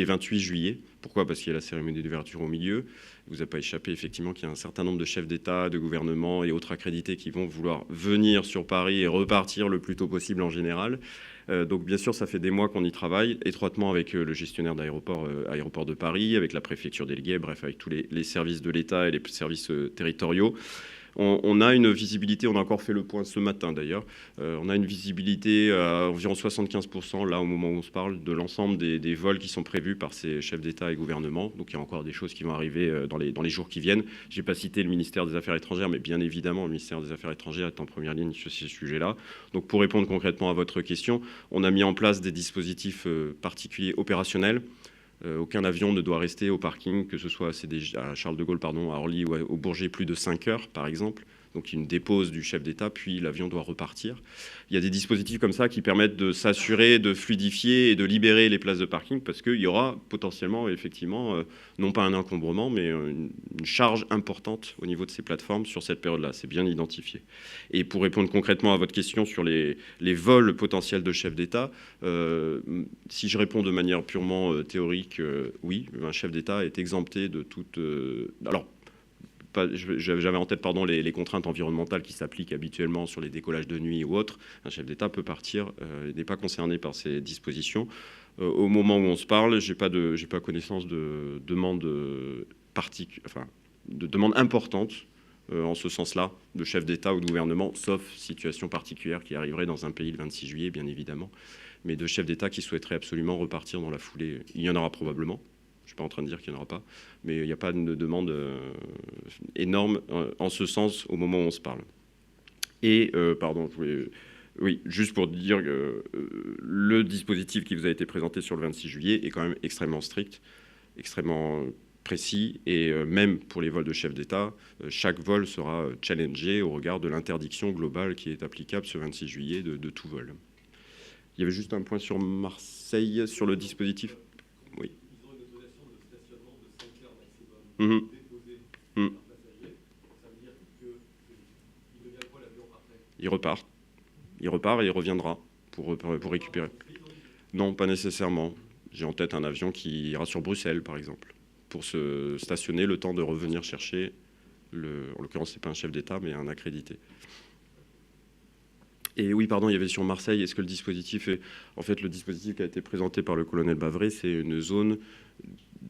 28 juillet. Pourquoi? Parce qu'il y a la cérémonie d'ouverture au milieu. Il ne vous a pas échappé, effectivement, qu'il y a un certain nombre de chefs d'État, de gouvernement et autres accrédités qui vont vouloir venir sur Paris et repartir le plus tôt possible en général. Donc, bien sûr, ça fait des mois qu'on y travaille, étroitement avec le gestionnaire d'aéroport Aéroport de Paris, avec la préfecture déléguée, bref, avec tous les services de l'État et les services territoriaux. On a une visibilité, on a encore fait le point ce matin d'ailleurs, on a une visibilité à environ 75%, là au moment où on se parle, de l'ensemble des vols qui sont prévus par ces chefs d'État et gouvernement. Donc il y a encore des choses qui vont arriver dans les jours qui viennent. Je n'ai pas cité le ministère des Affaires étrangères, mais bien évidemment le ministère des Affaires étrangères est en première ligne sur ces sujets-là. Donc pour répondre concrètement à votre question, on a mis en place des dispositifs particuliers opérationnels. Aucun avion ne doit rester au parking, que ce soit à Charles de Gaulle, à Orly ou au Bourget, plus de 5 heures, par exemple. Donc une dépose du chef d'État, puis l'avion doit repartir. Il y a des dispositifs comme ça qui permettent de s'assurer, de fluidifier et de libérer les places de parking, parce qu'il y aura potentiellement, effectivement, non pas un encombrement, mais une charge importante au niveau de ces plateformes sur cette période-là. C'est bien identifié. Et pour répondre concrètement à votre question sur les vols potentiels de chefs d'État, si je réponds de manière purement théorique, oui, un chef d'État est exempté de toute... J'avais en tête les contraintes environnementales qui s'appliquent habituellement sur les décollages de nuit ou autres. Un chef d'État peut partir, n'est pas concerné par ces dispositions. Au moment où on se parle, j'ai pas connaissance de demandes importantes en ce sens-là, de chef d'État ou de gouvernement, sauf situation particulière qui arriverait dans un pays le 26 juillet, bien évidemment, mais de chefs d'État qui souhaiteraient absolument repartir dans la foulée. Il y en aura probablement. Je ne suis pas en train de dire qu'il n'y en aura pas, mais il n'y a pas de demande énorme en ce sens au moment où on se parle. Et, oui, juste pour dire que le dispositif qui vous a été présenté sur le 26 juillet est quand même extrêmement strict, extrêmement précis, et même pour les vols de chefs d'État, chaque vol sera challengé au regard de l'interdiction globale qui est applicable ce 26 juillet de tout vol. Il y avait juste un point sur Marseille, sur le dispositif. Oui. Il repart et il reviendra pour récupérer. Non, pas nécessairement. J'ai en tête un avion qui ira sur Bruxelles, par exemple, pour se stationner le temps de revenir chercher, en l'occurrence, ce n'est pas un chef d'État, mais un accrédité. Et oui, pardon, il y avait sur Marseille, est-ce que le dispositif est... En fait, le dispositif qui a été présenté par le colonel Bavray, c'est une zone...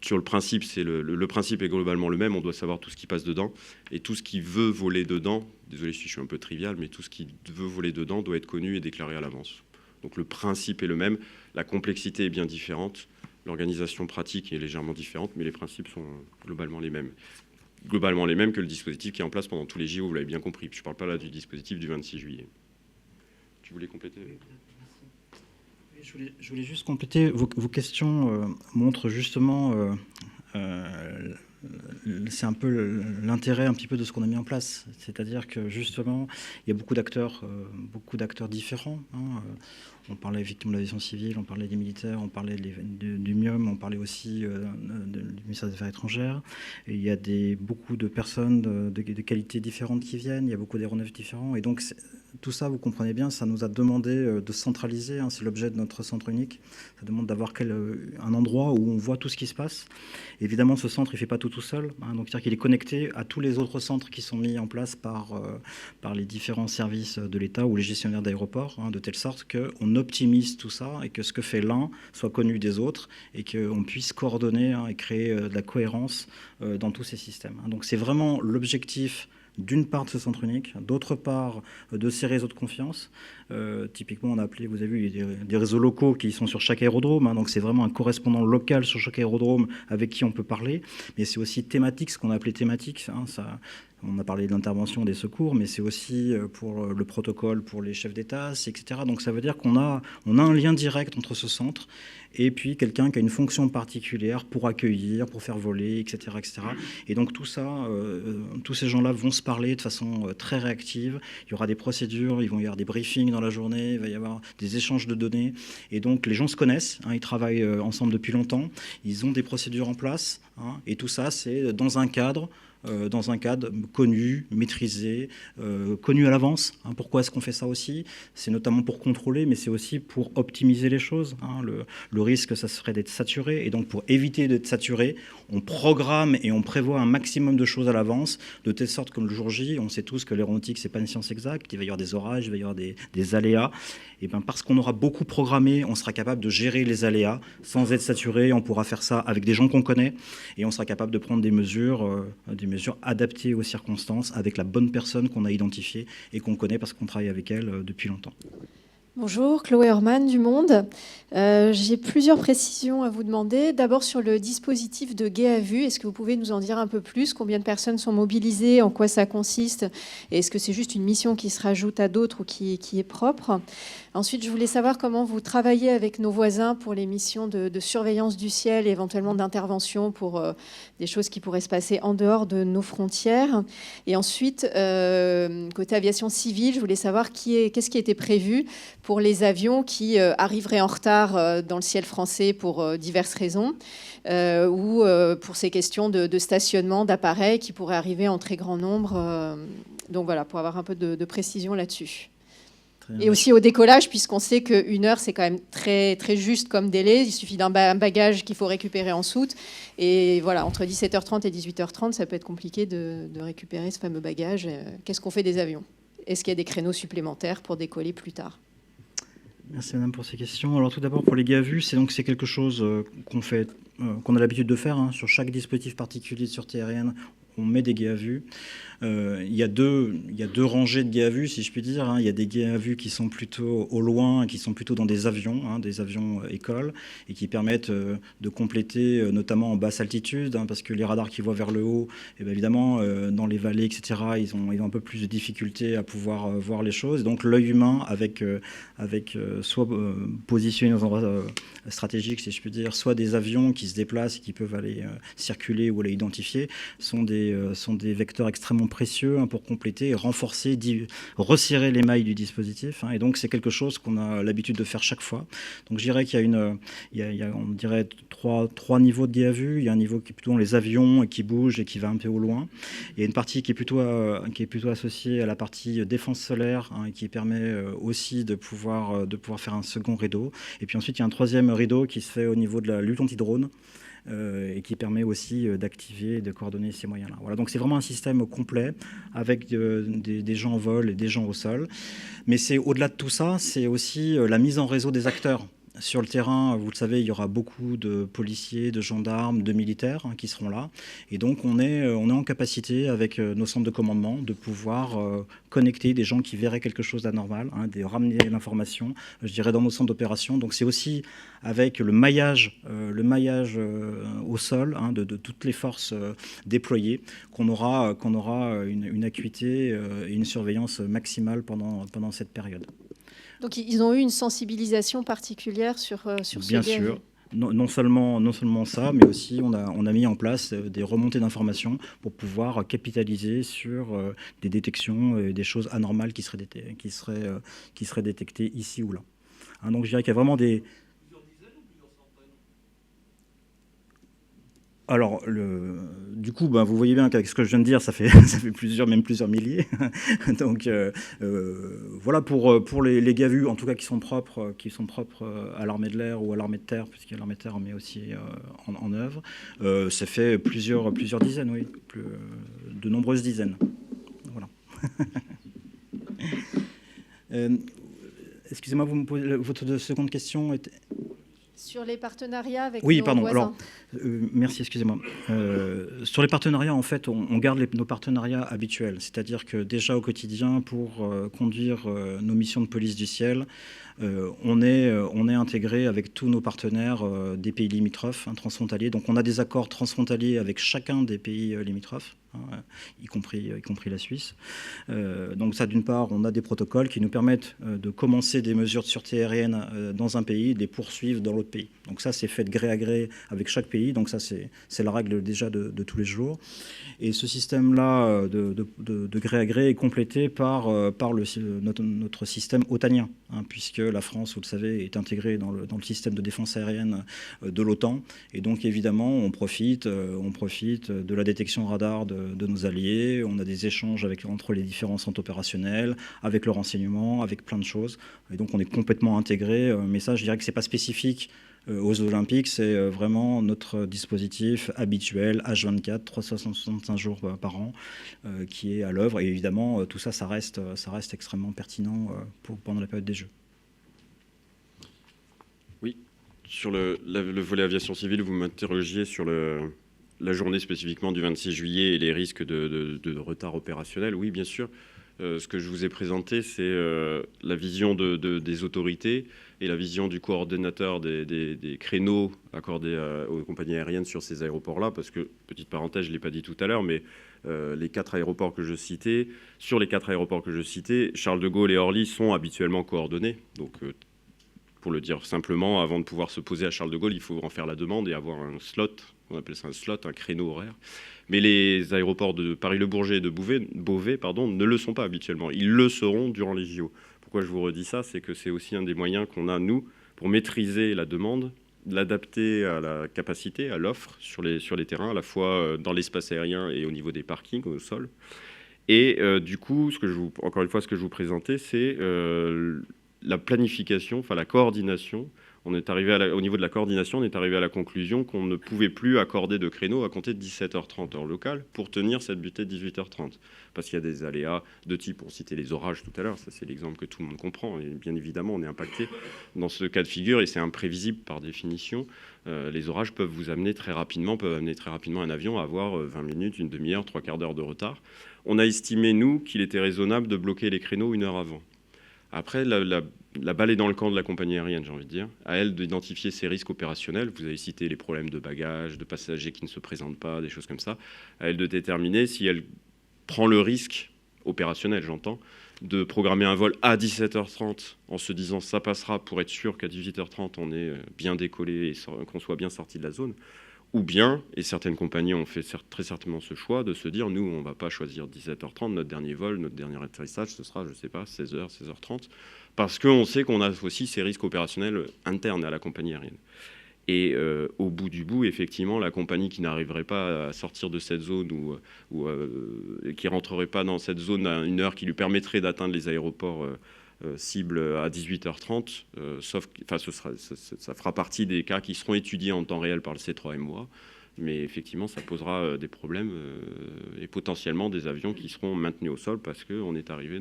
Sur le principe, le principe est globalement le même, on doit savoir tout ce qui passe dedans, et tout ce qui veut voler dedans, désolé si je suis un peu trivial, mais tout ce qui veut voler dedans doit être connu et déclaré à l'avance. Donc le principe est le même, la complexité est bien différente, l'organisation pratique est légèrement différente, mais les principes sont globalement les mêmes. globalement les mêmes que le dispositif qui est en place pendant tous les JO, vous l'avez bien compris. Je ne parle pas là du dispositif du 26 juillet. Tu voulais compléter ? Je voulais juste compléter. Vos questions montrent justement, c'est un peu l'intérêt un petit peu de ce qu'on a mis en place. C'est-à-dire que justement, il y a beaucoup d'acteurs différents. On parlait effectivement de l'aviation civile, on parlait des militaires, on parlait du MIOM, on parlait aussi du ministère des Affaires étrangères. Et il y a beaucoup de personnes de qualités différentes qui viennent, il y a beaucoup d'aéronefs différents. Et donc, tout ça, vous comprenez bien, ça nous a demandé de centraliser. C'est l'objet de notre centre unique. Ça demande d'avoir un endroit où on voit tout ce qui se passe. Évidemment, ce centre, il ne fait pas tout seul. Donc, c'est-à-dire qu'il est connecté à tous les autres centres qui sont mis en place par les différents services de l'État ou les gestionnaires d'aéroports, de telle sorte qu'on optimise tout ça et que ce que fait l'un soit connu des autres et qu'on puisse coordonner et créer de la cohérence dans tous ces systèmes. Donc, c'est vraiment l'objectif d'une part de ce centre unique, d'autre part de ces réseaux de confiance. Typiquement, on a appelé, vous avez vu, il y a des réseaux locaux qui sont sur chaque aérodrome, donc c'est vraiment un correspondant local sur chaque aérodrome avec qui on peut parler, mais c'est aussi thématique, ce qu'on a appelé thématique, on a parlé d'intervention des secours, mais c'est aussi pour le protocole pour les chefs d'État, etc. Donc ça veut dire qu'on a un lien direct entre ce centre et puis quelqu'un qui a une fonction particulière pour accueillir, pour faire voler, etc. etc. Et donc tout ça, tous ces gens-là vont se parler de façon très réactive. Il y aura des procédures, il va y avoir des briefings dans la journée, il va y avoir des échanges de données. Et donc les gens se connaissent, ils travaillent ensemble depuis longtemps, ils ont des procédures en place, et tout ça, c'est dans un cadre connu, maîtrisé, connu à l'avance. Pourquoi est-ce qu'on fait ça aussi ? C'est notamment pour contrôler, mais c'est aussi pour optimiser les choses. Le risque, ça serait d'être saturé. Et donc, pour éviter d'être saturé, on programme et on prévoit un maximum de choses à l'avance, de telle sorte que le jour J, on sait tous que l'aéronautique, ce n'est pas une science exacte, il va y avoir des orages, il va y avoir des aléas. Et bien, parce qu'on aura beaucoup programmé, on sera capable de gérer les aléas sans être saturé. On pourra faire ça avec des gens qu'on connaît et on sera capable de prendre des mesures adaptées aux circonstances avec la bonne personne qu'on a identifiée et qu'on connaît parce qu'on travaille avec elle depuis longtemps. Bonjour, Chloé Orman du Monde. J'ai plusieurs précisions à vous demander. D'abord sur le dispositif de guet à vue, est-ce que vous pouvez nous en dire un peu plus ? Combien de personnes sont mobilisées ? En quoi ça consiste ? Et est-ce que c'est juste une mission qui se rajoute à d'autres ou qui est propre ? Ensuite, je voulais savoir comment vous travaillez avec nos voisins pour les missions de surveillance du ciel et éventuellement d'intervention pour des choses qui pourraient se passer en dehors de nos frontières. Et ensuite, côté aviation civile, je voulais savoir qu'est-ce qui était prévu pour les avions qui arriveraient en retard dans le ciel français pour diverses raisons, ou pour ces questions de stationnement d'appareils qui pourraient arriver en très grand nombre. Donc voilà, pour avoir un peu de précision là-dessus. Et aussi au décollage, puisqu'on sait qu'une heure, c'est quand même très, très juste comme délai. Il suffit d'un bagage qu'il faut récupérer en soute. Et voilà, entre 17h30 et 18h30, ça peut être compliqué de récupérer ce fameux bagage. Qu'est-ce qu'on fait des avions ? Est-ce qu'il y a des créneaux supplémentaires pour décoller plus tard ? Merci madame pour ces questions. Alors tout d'abord pour les guets à vue, c'est quelque chose qu'on a l'habitude de faire sur chaque dispositif particulier de sûreté aérienne. On met des guets à vue. Il y a deux rangées de guets à vue, si je puis dire. Il y a des guets à vue qui sont plutôt au loin, qui sont plutôt dans des avions écoles, et qui permettent de compléter, notamment en basse altitude, parce que les radars qui voient vers le haut, et bien évidemment, dans les vallées, etc., ils ont un peu plus de difficultés à pouvoir voir les choses. Et donc l'œil humain, avec soit positionné dans un endroit stratégique, si je puis dire, soit des avions qui se déplacent et qui peuvent aller circuler ou aller identifier, sont des vecteurs extrêmement précieux pour compléter et renforcer, resserrer les mailles du dispositif. Et donc, c'est quelque chose qu'on a l'habitude de faire chaque fois. Donc, je dirais qu'il y a on dirait trois niveaux de guet à vue. Il y a un niveau qui est plutôt dans les avions et qui bouge et qui va un peu au loin. Il y a une partie qui est plutôt associée à la partie défense solaire et qui permet aussi de pouvoir faire un second rideau. Et puis ensuite, il y a un troisième rideau qui se fait au niveau de la lutte anti-drone. Et qui permet aussi d'activer et de coordonner ces moyens-là. Voilà, donc c'est vraiment un système complet avec des gens en vol et des gens au sol. Mais c'est au-delà de tout ça, c'est aussi la mise en réseau des acteurs. Sur le terrain, vous le savez, il y aura beaucoup de policiers, de gendarmes, de militaires qui seront là. Et donc, on est en capacité, avec nos centres de commandement, de pouvoir connecter des gens qui verraient quelque chose d'anormal, de ramener l'information, je dirais, dans nos centres d'opération. Donc, c'est aussi avec le maillage au sol de toutes les forces déployées qu'on aura une acuité et une surveillance maximale pendant cette période. Donc, ils ont eu une sensibilisation particulière sur ce Bien sûr. Non seulement ça, mais aussi on a mis en place des remontées d'informations pour pouvoir capitaliser sur des détections et des choses anormales qui seraient détectées ici ou là. Donc je dirais qu'il y a vraiment des... Alors, du coup, vous voyez bien qu'avec ce que je viens de dire, ça fait plusieurs milliers. Donc, voilà pour les GAVU, en tout cas qui sont propres à l'armée de l'air ou à l'armée de terre, puisque l'armée de terre en met aussi en œuvre. Ça fait plusieurs dizaines, oui, de nombreuses dizaines. Voilà. Excusez-moi, vous me posez votre seconde question était... Sur les partenariats avec oui, nos pardon. voisins. Alors, merci, excusez-moi. Sur les partenariats, en fait, on garde nos partenariats habituels. C'est-à-dire que déjà au quotidien, pour conduire nos missions de police du ciel, on est intégré avec tous nos partenaires des pays limitrophes, transfrontaliers. Donc on a des accords transfrontaliers avec chacun des pays limitrophes, y compris la Suisse. Donc ça, d'une part, on a des protocoles qui nous permettent de commencer des mesures de sûreté aérienne dans un pays, de les poursuivre dans l'autre pays. Donc ça, c'est fait de gré à gré avec chaque pays. Donc ça, c'est la règle déjà de tous les jours. Et ce système-là de gré à gré est complété par notre système otanien, puisque la France, vous le savez, est intégrée dans le système de défense aérienne de l'OTAN. Et donc, évidemment, on profite de la détection radar de nos alliés. On a des échanges entre les différents centres opérationnels, avec le renseignement, avec plein de choses. Et donc, on est complètement intégré. Mais ça, je dirais que ce n'est pas spécifique aux Olympiques, c'est vraiment notre dispositif habituel, H24, 365 jours par an, qui est à l'œuvre. Et évidemment, tout ça, ça reste extrêmement pertinent pendant la période des Jeux. Oui, sur le volet aviation civile, vous m'interrogiez sur la journée spécifiquement du 26 juillet et les risques de retard opérationnel. Oui, bien sûr. Ce que je vous ai présenté, c'est la vision des autorités et la vision du coordonnateur des créneaux accordés aux compagnies aériennes sur ces aéroports-là, parce que, petite parenthèse, je ne l'ai pas dit tout à l'heure, mais les 4 aéroports que je citais, Charles de Gaulle et Orly sont habituellement coordonnés. Donc, pour le dire simplement, avant de pouvoir se poser à Charles de Gaulle, il faut en faire la demande et avoir un slot, on appelle ça un slot, un créneau horaire. Mais les aéroports de Paris-Le Bourget et de Beauvais ne le sont pas habituellement. Ils le seront durant les JO. Pourquoi je vous redis ça? C'est que c'est aussi un des moyens qu'on a, nous, pour maîtriser la demande, l'adapter à la capacité, à l'offre sur les terrains, à la fois dans l'espace aérien et au niveau des parkings, au sol. Et du coup, encore une fois, ce que je vous présentais, c'est la planification, enfin la coordination. Au niveau de la coordination, on est arrivé à la conclusion qu'on ne pouvait plus accorder de créneaux à compter de 17h30 heure locale pour tenir cette butée de 18h30. Parce qu'il y a des aléas de type, on citait les orages tout à l'heure, ça c'est l'exemple que tout le monde comprend. Et bien évidemment, on est impacté dans ce cas de figure et c'est imprévisible par définition. Les orages peuvent amener très rapidement un avion à avoir 20 minutes, une demi-heure, 3/4 d'heure de retard. On a estimé, nous, qu'il était raisonnable de bloquer les créneaux 1 heure avant. Après, la balle est dans le camp de la compagnie aérienne, j'ai envie de dire. À elle d'identifier ses risques opérationnels. Vous avez cité les problèmes de bagages, de passagers qui ne se présentent pas, des choses comme ça. À elle de déterminer si elle prend le risque opérationnel, j'entends, de programmer un vol à 17h30 en se disant ça passera pour être sûr qu'à 18h30 on est bien décollé et qu'on soit bien sorti de la zone. Ou bien, et certaines compagnies ont fait très certainement ce choix, de se dire, nous, on ne va pas choisir 17h30, notre dernier vol, notre dernier atterrissage, ce sera, je ne sais pas, 16h, 16h30, parce qu'on sait qu'on a aussi ces risques opérationnels internes à la compagnie aérienne. Et au bout du bout, effectivement, la compagnie qui n'arriverait pas à sortir de cette zone ou qui ne rentrerait pas dans cette zone à une heure qui lui permettrait d'atteindre les aéroports cible à 18h30, ça fera partie des cas qui seront étudiés en temps réel par le C3MOA, mais effectivement ça posera des problèmes et potentiellement des avions qui seront maintenus au sol parce qu'on est arrivé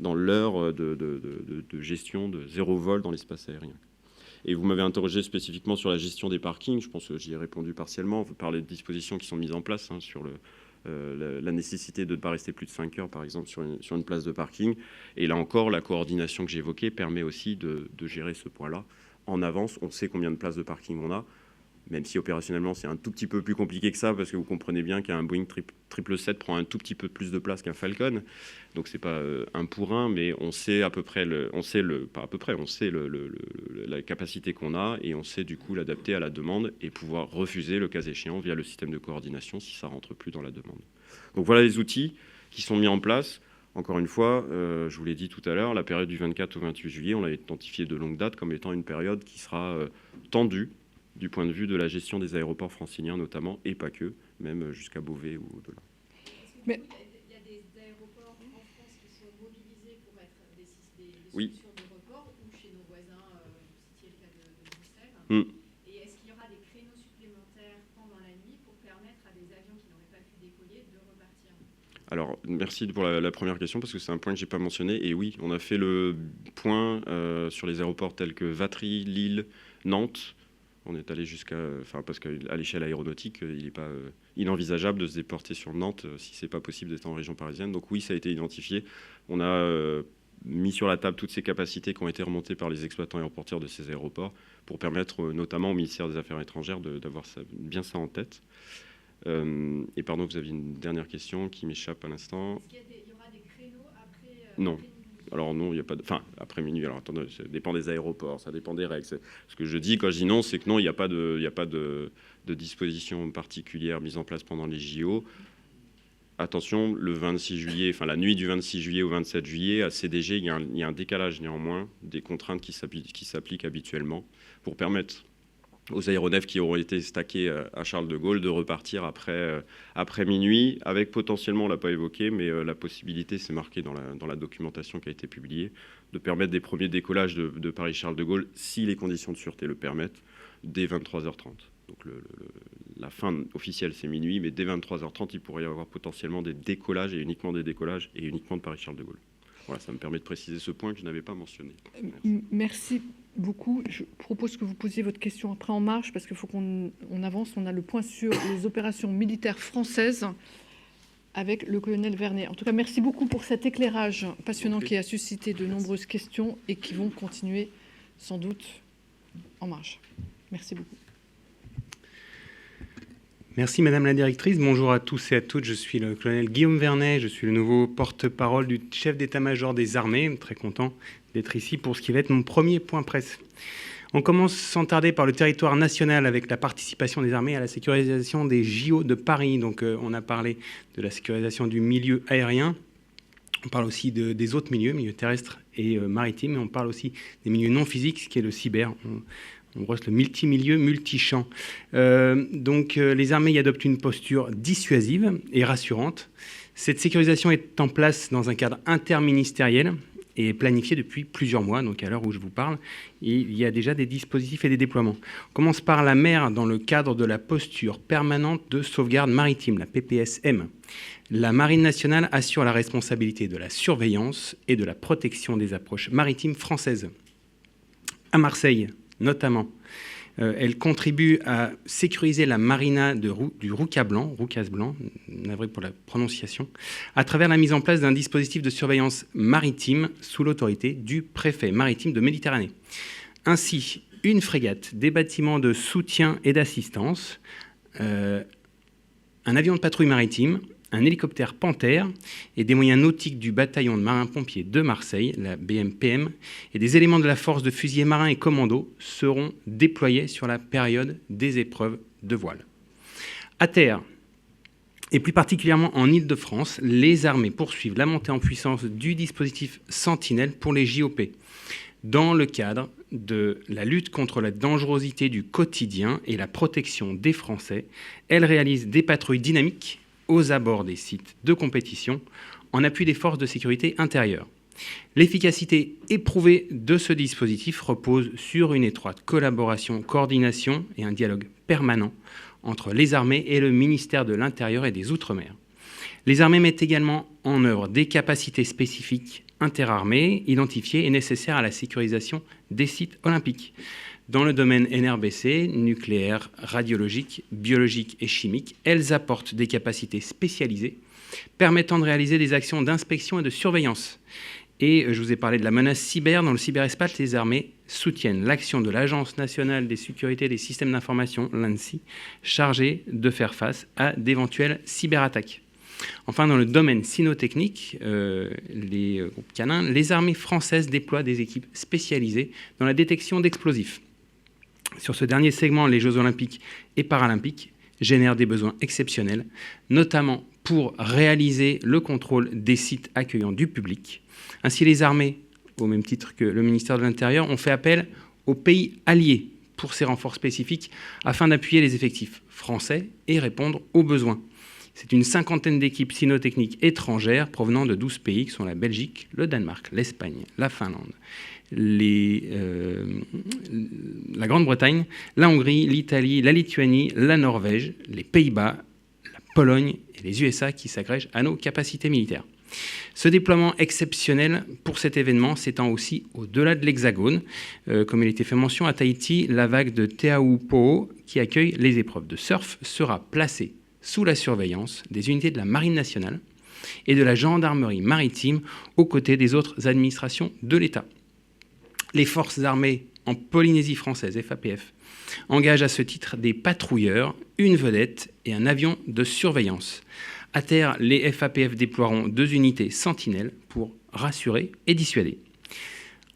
dans l'heure de gestion de 0 vol dans l'espace aérien. Et vous m'avez interrogé spécifiquement sur la gestion des parkings. Je pense que j'y ai répondu partiellement par les dispositions qui sont mises en place sur la nécessité de ne pas rester plus de 5 heures, par exemple, sur une place de parking. Et là encore, la coordination que j'ai évoquée permet aussi de gérer ce point-là en avance. On sait combien de places de parking on a, même si opérationnellement, c'est un tout petit peu plus compliqué que ça, parce que vous comprenez bien qu'un Boeing 777 prend un tout petit peu plus de place qu'un Falcon. Donc, ce n'est pas un pour un, mais on sait à peu près, la capacité qu'on a, et on sait du coup l'adapter à la demande et pouvoir refuser le cas échéant via le système de coordination si ça ne rentre plus dans la demande. Donc, voilà les outils qui sont mis en place. Encore une fois, je vous l'ai dit tout à l'heure, la période du 24 au 28 juillet, on l'a identifié de longue date comme étant une période qui sera tendue du point de vue de la gestion des aéroports franciliens notamment, et pas que, même jusqu'à Beauvais ou au-delà. Mais il y a des aéroports en France qui sont mobilisés pour être des Oui. solutions de report, ou chez nos voisins, si c'est le cas de Bruxelles. Et est-ce qu'il y aura des créneaux supplémentaires pendant la nuit pour permettre à des avions qui n'auraient pas pu décoller de repartir? Alors, merci pour la première question, parce que c'est un point que je n'ai pas mentionné. Et oui, on a fait le point sur les aéroports tels que Vatry, Lille, Nantes. On est allé parce qu'à l'échelle aéronautique, il n'est pas inenvisageable de se déporter sur Nantes si ce n'est pas possible d'être en région parisienne. Donc oui, ça a été identifié. On a mis sur la table toutes ces capacités qui ont été remontées par les exploitants aéroportuaires de ces aéroports pour permettre notamment au ministère des Affaires étrangères d'avoir bien ça en tête. Et pardon, vous aviez une dernière question qui m'échappe à l'instant. Est-ce qu'il y aura des créneaux après Non. Après minuit? Alors non, il n'y a pas de... Enfin, après minuit, alors attendez, ça dépend des aéroports, ça dépend des règles. Ce que je dis quand je dis non, c'est que non, il n'y a pas de disposition particulière mise en place pendant les JO. Attention, le 26 juillet, enfin la nuit du 26 juillet au 27 juillet, à CDG, il y a un décalage néanmoins des contraintes qui s'appliquent habituellement pour permettre aux aéronefs qui auront été stackés à Charles de Gaulle de repartir après minuit, avec potentiellement, on ne l'a pas évoqué, mais la possibilité, c'est marqué dans la documentation qui a été publiée, de permettre des premiers décollages de Paris-Charles de Gaulle, si les conditions de sûreté le permettent, dès 23h30. Donc la fin officielle, c'est minuit, mais dès 23h30, il pourrait y avoir potentiellement des décollages, et uniquement des décollages, et uniquement de Paris-Charles de Gaulle. Voilà, ça me permet de préciser ce point que je n'avais pas mentionné. Merci beaucoup. Je propose que vous posiez votre question après en marche, parce qu'il faut qu'on avance. On a le point sur les opérations militaires françaises avec le colonel Vernet. En tout cas, merci beaucoup pour cet éclairage passionnant qui a suscité de nombreuses questions et qui vont continuer sans doute en marche. Merci beaucoup. Merci Madame la Directrice. Bonjour à tous et à toutes. Je suis le colonel Guillaume Vernet. Je suis le nouveau porte-parole du chef d'état-major des armées. Très content d'être ici pour ce qui va être mon premier point presse. On commence sans tarder par le territoire national avec la participation des armées à la sécurisation des JO de Paris. Donc on a parlé de la sécurisation du milieu aérien. On parle aussi des autres milieux terrestres et maritimes. Et on parle aussi des milieux non physiques, ce qui est le cyber. On brosse le multimilieu, multichamp. Les armées y adoptent une posture dissuasive et rassurante. Cette sécurisation est en place dans un cadre interministériel et est planifiée depuis plusieurs mois. Donc à l'heure où je vous parle, il y a déjà des dispositifs et des déploiements. On commence par la mer dans le cadre de la posture permanente de sauvegarde maritime, la PPSM. La Marine nationale assure la responsabilité de la surveillance et de la protection des approches maritimes françaises. À Marseille, notamment, elle contribue à sécuriser la marina du Roucas Blanc, navré pour la prononciation, à travers la mise en place d'un dispositif de surveillance maritime sous l'autorité du préfet maritime de Méditerranée. Ainsi, une frégate, des bâtiments de soutien et d'assistance, un avion de patrouille maritime, un hélicoptère Panthère et des moyens nautiques du bataillon de marins-pompiers de Marseille, la BMPM, et des éléments de la force de fusiliers marins et commandos seront déployés sur la période des épreuves de voile. À terre, et plus particulièrement en Île-de-France, les armées poursuivent la montée en puissance du dispositif Sentinelle pour les JOP. Dans le cadre de la lutte contre la dangerosité du quotidien et la protection des Français, elles réalisent des patrouilles dynamiques aux abords des sites de compétition en appui des forces de sécurité intérieure. L'efficacité éprouvée de ce dispositif repose sur une étroite collaboration, coordination et un dialogue permanent entre les armées et le ministère de l'Intérieur et des Outre-mer. Les armées mettent également en œuvre des capacités spécifiques interarmées identifiées et nécessaires à la sécurisation des sites olympiques. Dans le domaine NRBC, nucléaire, radiologique, biologique et chimique, elles apportent des capacités spécialisées permettant de réaliser des actions d'inspection et de surveillance. Et je vous ai parlé de la menace cyber. Dans le cyberespace, les armées soutiennent l'action de l'Agence nationale des sécurités des systèmes d'information, l'ANSSI, chargée de faire face à d'éventuelles cyberattaques. Enfin, dans le domaine cynotechnique, les groupes canins, les armées françaises déploient des équipes spécialisées dans la détection d'explosifs. Sur ce dernier segment, les Jeux olympiques et paralympiques génèrent des besoins exceptionnels, notamment pour réaliser le contrôle des sites accueillant du public. Ainsi, les armées, au même titre que le ministère de l'Intérieur, ont fait appel aux pays alliés pour ces renforts spécifiques afin d'appuyer les effectifs français et répondre aux besoins. C'est une cinquantaine d'équipes cynotechniques étrangères provenant de 12 pays, qui sont la Belgique, le Danemark, l'Espagne, la Finlande, la Grande-Bretagne, la Hongrie, l'Italie, la Lituanie, la Norvège, les Pays-Bas, la Pologne et les USA qui s'agrègent à nos capacités militaires. Ce déploiement exceptionnel pour cet événement s'étend aussi au-delà de l'Hexagone. Comme il était fait mention, à Tahiti, la vague de Teahupo'o, qui accueille les épreuves de surf, sera placée sous la surveillance des unités de la Marine nationale et de la gendarmerie maritime aux côtés des autres administrations de l'État. Les forces armées en Polynésie française, FAPF, engagent à ce titre des patrouilleurs, une vedette et un avion de surveillance. À terre, les FAPF déploieront 2 unités sentinelles pour rassurer et dissuader.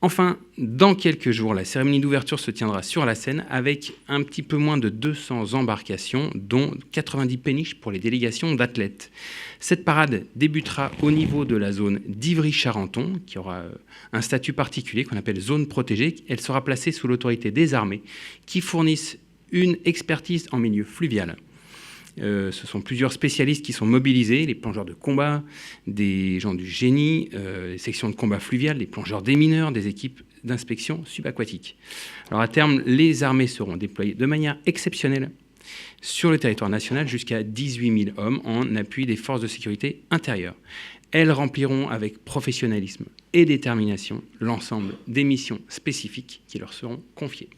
Enfin, dans quelques jours, la cérémonie d'ouverture se tiendra sur la Seine avec un petit peu moins de 200 embarcations, dont 90 péniches pour les délégations d'athlètes. Cette parade débutera au niveau de la zone d'Ivry-Charenton, qui aura un statut particulier qu'on appelle zone protégée. Elle sera placée sous l'autorité des armées, qui fournissent une expertise en milieu fluvial. Ce sont plusieurs spécialistes qui sont mobilisés, les plongeurs de combat, des gens du génie, les sections de combat fluvial, les plongeurs démineurs, des équipes d'inspection subaquatique. Alors à terme, les armées seront déployées de manière exceptionnelle sur le territoire national, jusqu'à 18 000 hommes en appui des forces de sécurité intérieures. Elles rempliront avec professionnalisme et détermination l'ensemble des missions spécifiques qui leur seront confiées.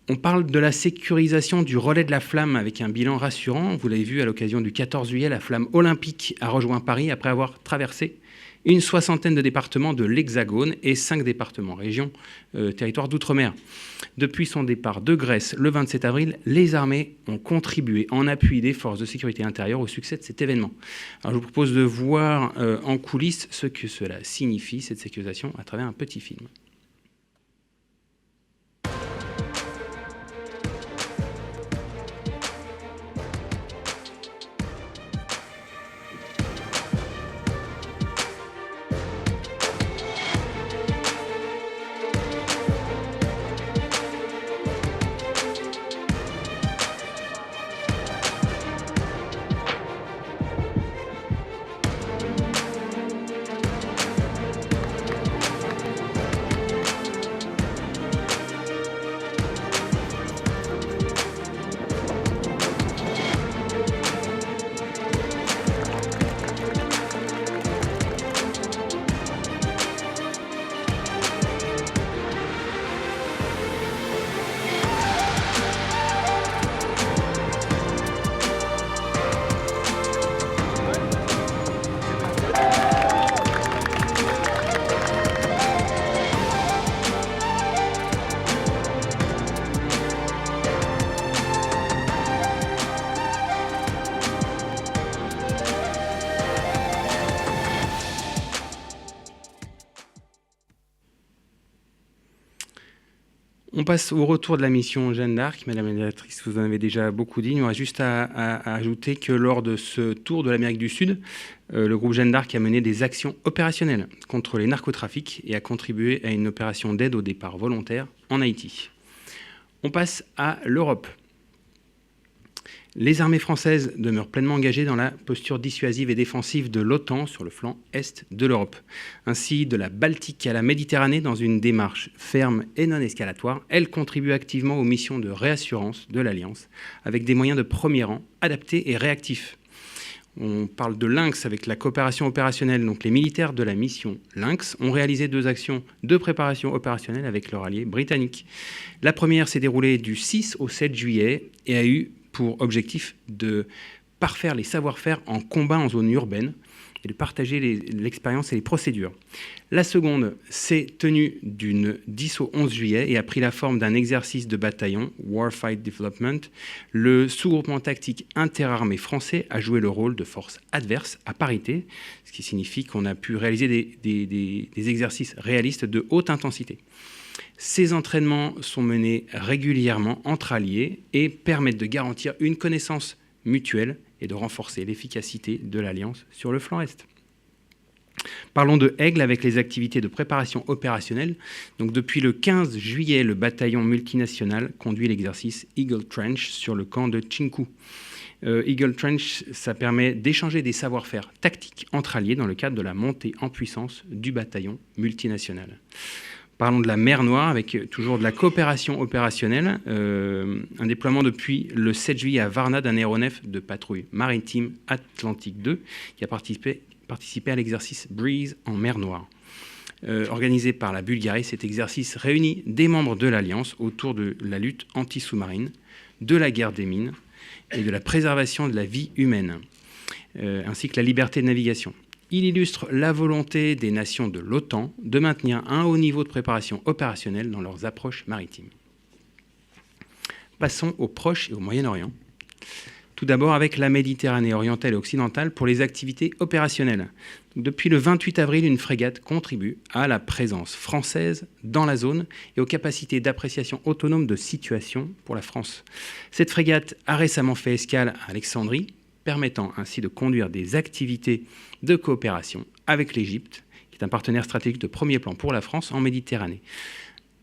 On parle de la sécurisation du relais de la flamme avec un bilan rassurant. Vous l'avez vu à l'occasion du 14 juillet, la flamme olympique a rejoint Paris après avoir traversé une 60aine de départements de l'Hexagone et 5 départements, régions, territoires d'outre-mer. Depuis son départ de Grèce le 27 avril, les armées ont contribué en appui des forces de sécurité intérieure au succès de cet événement. Alors, je vous propose de voir en coulisses ce que cela signifie, cette sécurisation, à travers un petit film. On passe au retour de la mission Jeanne d'Arc. Madame la directrice, vous en avez déjà beaucoup dit. Il y aura juste à ajouter que lors de ce tour de l'Amérique du Sud, le groupe Jeanne d'Arc a mené des actions opérationnelles contre les narcotrafics et a contribué à une opération d'aide au départ volontaire en Haïti. On passe à l'Europe. Les armées françaises demeurent pleinement engagées dans la posture dissuasive et défensive de l'OTAN sur le flanc est de l'Europe. Ainsi, de la Baltique à la Méditerranée, dans une démarche ferme et non escalatoire, elles contribuent activement aux missions de réassurance de l'Alliance, avec des moyens de premier rang, adaptés et réactifs. On parle de Lynx avec la coopération opérationnelle. Donc les militaires de la mission Lynx ont réalisé 2 actions de préparation opérationnelle avec leur allié britannique. La première s'est déroulée du 6 au 7 juillet et a eu pour objectif de parfaire les savoir-faire en combat en zone urbaine et de partager l'expérience et les procédures. La seconde s'est tenue du 10 au 11 juillet et a pris la forme d'un exercice de bataillon, Warfight Development. Le sous-groupement tactique interarmé français a joué le rôle de force adverse à parité, ce qui signifie qu'on a pu réaliser des exercices réalistes de haute intensité. Ces entraînements sont menés régulièrement entre alliés et permettent de garantir une connaissance mutuelle et de renforcer l'efficacité de l'Alliance sur le flanc Est. Parlons de Aigle avec les activités de préparation opérationnelle. Donc, depuis le 15 juillet, le bataillon multinational conduit l'exercice Eagle Trench sur le camp de Chinku. Eagle Trench, ça permet d'échanger des savoir-faire tactiques entre alliés dans le cadre de la montée en puissance du bataillon multinational. Parlons de la mer Noire avec toujours de la coopération opérationnelle. Un déploiement depuis le 7 juillet à Varna d'un aéronef de patrouille maritime Atlantique 2 qui a participé à l'exercice Breeze en mer Noire. Organisé par la Bulgarie, cet exercice réunit des membres de l'Alliance autour de la lutte anti-sous-marine, de la guerre des mines et de la préservation de la vie humaine, ainsi que la liberté de navigation. Il illustre la volonté des nations de l'OTAN de maintenir un haut niveau de préparation opérationnelle dans leurs approches maritimes. Passons au Proche et au Moyen-Orient. Tout d'abord avec la Méditerranée orientale et occidentale pour les activités opérationnelles. Depuis le 28 avril, une frégate contribue à la présence française dans la zone et aux capacités d'appréciation autonome de situation pour la France. Cette frégate a récemment fait escale à Alexandrie, permettant ainsi de conduire des activités de coopération avec l'Égypte, qui est un partenaire stratégique de premier plan pour la France en Méditerranée.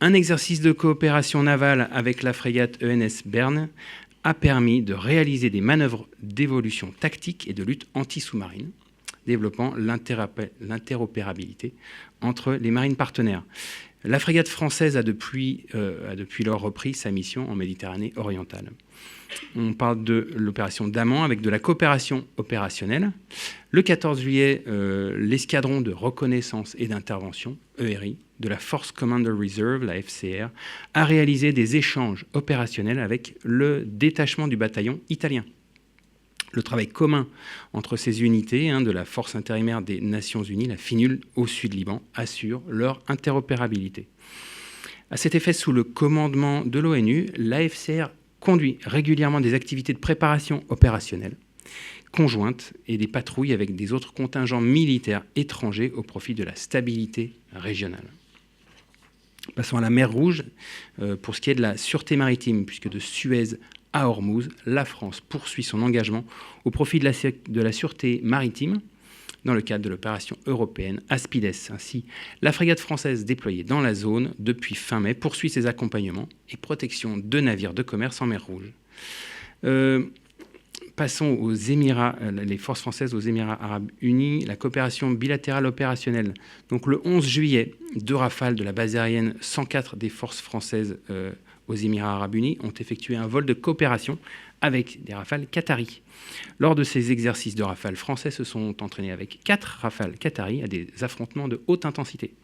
Un exercice de coopération navale avec la frégate ENS Berne a permis de réaliser des manœuvres d'évolution tactique et de lutte anti-sous-marine, développant l'interopérabilité entre les marines partenaires. La frégate française a depuis lors repris sa mission en Méditerranée orientale. On parle de l'opération Daman avec de la coopération opérationnelle. Le 14 juillet, l'escadron de reconnaissance et d'intervention, ERI, de la Force Commander Reserve, la FCR, a réalisé des échanges opérationnels avec le détachement du bataillon italien. Le travail commun entre ces unités de la Force intérimaire des Nations Unies, la FINUL, au Sud-Liban, assure leur interopérabilité. À cet effet, sous le commandement de l'ONU, la FCR conduit régulièrement des activités de préparation opérationnelle conjointes et des patrouilles avec des autres contingents militaires étrangers au profit de la stabilité régionale. Passons à la mer Rouge pour ce qui est de la sûreté maritime, puisque de Suez à Ormuz, la France poursuit son engagement au profit de la sûreté maritime dans le cadre de l'opération européenne Aspides. Ainsi, la frégate française déployée dans la zone depuis fin mai poursuit ses accompagnements et protections de navires de commerce en mer Rouge. Passons aux Émirats, les forces françaises aux Émirats arabes unis, la coopération bilatérale opérationnelle. Donc le 11 juillet, 2 rafales de la base aérienne 104 des forces françaises aux Émirats arabes unis ont effectué un vol de coopération avec des rafales qataris. Lors de ces exercices de rafales français se sont entraînés avec 4 rafales qataris à des affrontements de haute intensité.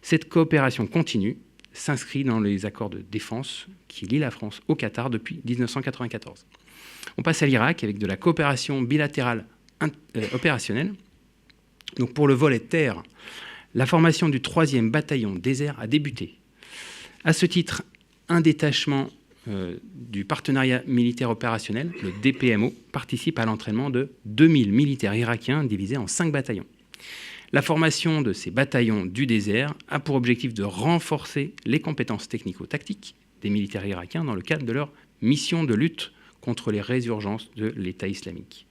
Cette coopération continue s'inscrit dans les accords de défense qui lient la France au Qatar depuis 1994. On passe à l'Irak avec de la coopération bilatérale opérationnelle. Donc pour le volet terre, la formation du 3e bataillon désert a débuté. À ce titre, un détachement du partenariat militaire opérationnel, le DPMO, participe à l'entraînement de 2000 militaires irakiens divisés en 5 bataillons. La formation de ces bataillons du désert a pour objectif de renforcer les compétences technico-tactiques des militaires irakiens dans le cadre de leur mission de lutte contre les résurgences de l'État islamique.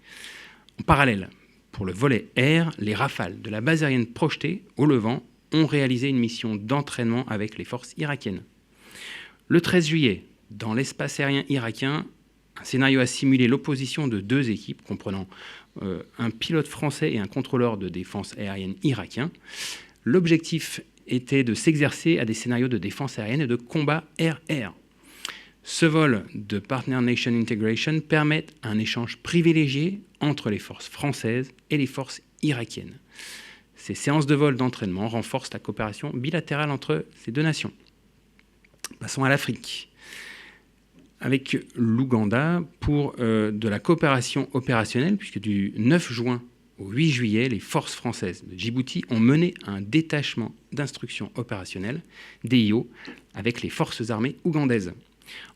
En parallèle, pour le volet air, les rafales de la base aérienne projetée au Levant ont réalisé une mission d'entraînement avec les forces irakiennes. Le 13 juillet, dans l'espace aérien irakien, un scénario a simulé l'opposition de 2 équipes comprenant un pilote français et un contrôleur de défense aérienne irakien. L'objectif était de s'exercer à des scénarios de défense aérienne et de combat air-air. Ce vol de Partner Nation Integration permet un échange privilégié entre les forces françaises et les forces irakiennes. Ces séances de vol d'entraînement renforcent la coopération bilatérale entre ces deux nations. Passons à l'Afrique, avec l'Ouganda pour de la coopération opérationnelle, puisque du 9 juin au 8 juillet, les forces françaises de Djibouti ont mené un détachement d'instruction opérationnelle, DIO, avec les forces armées ougandaises.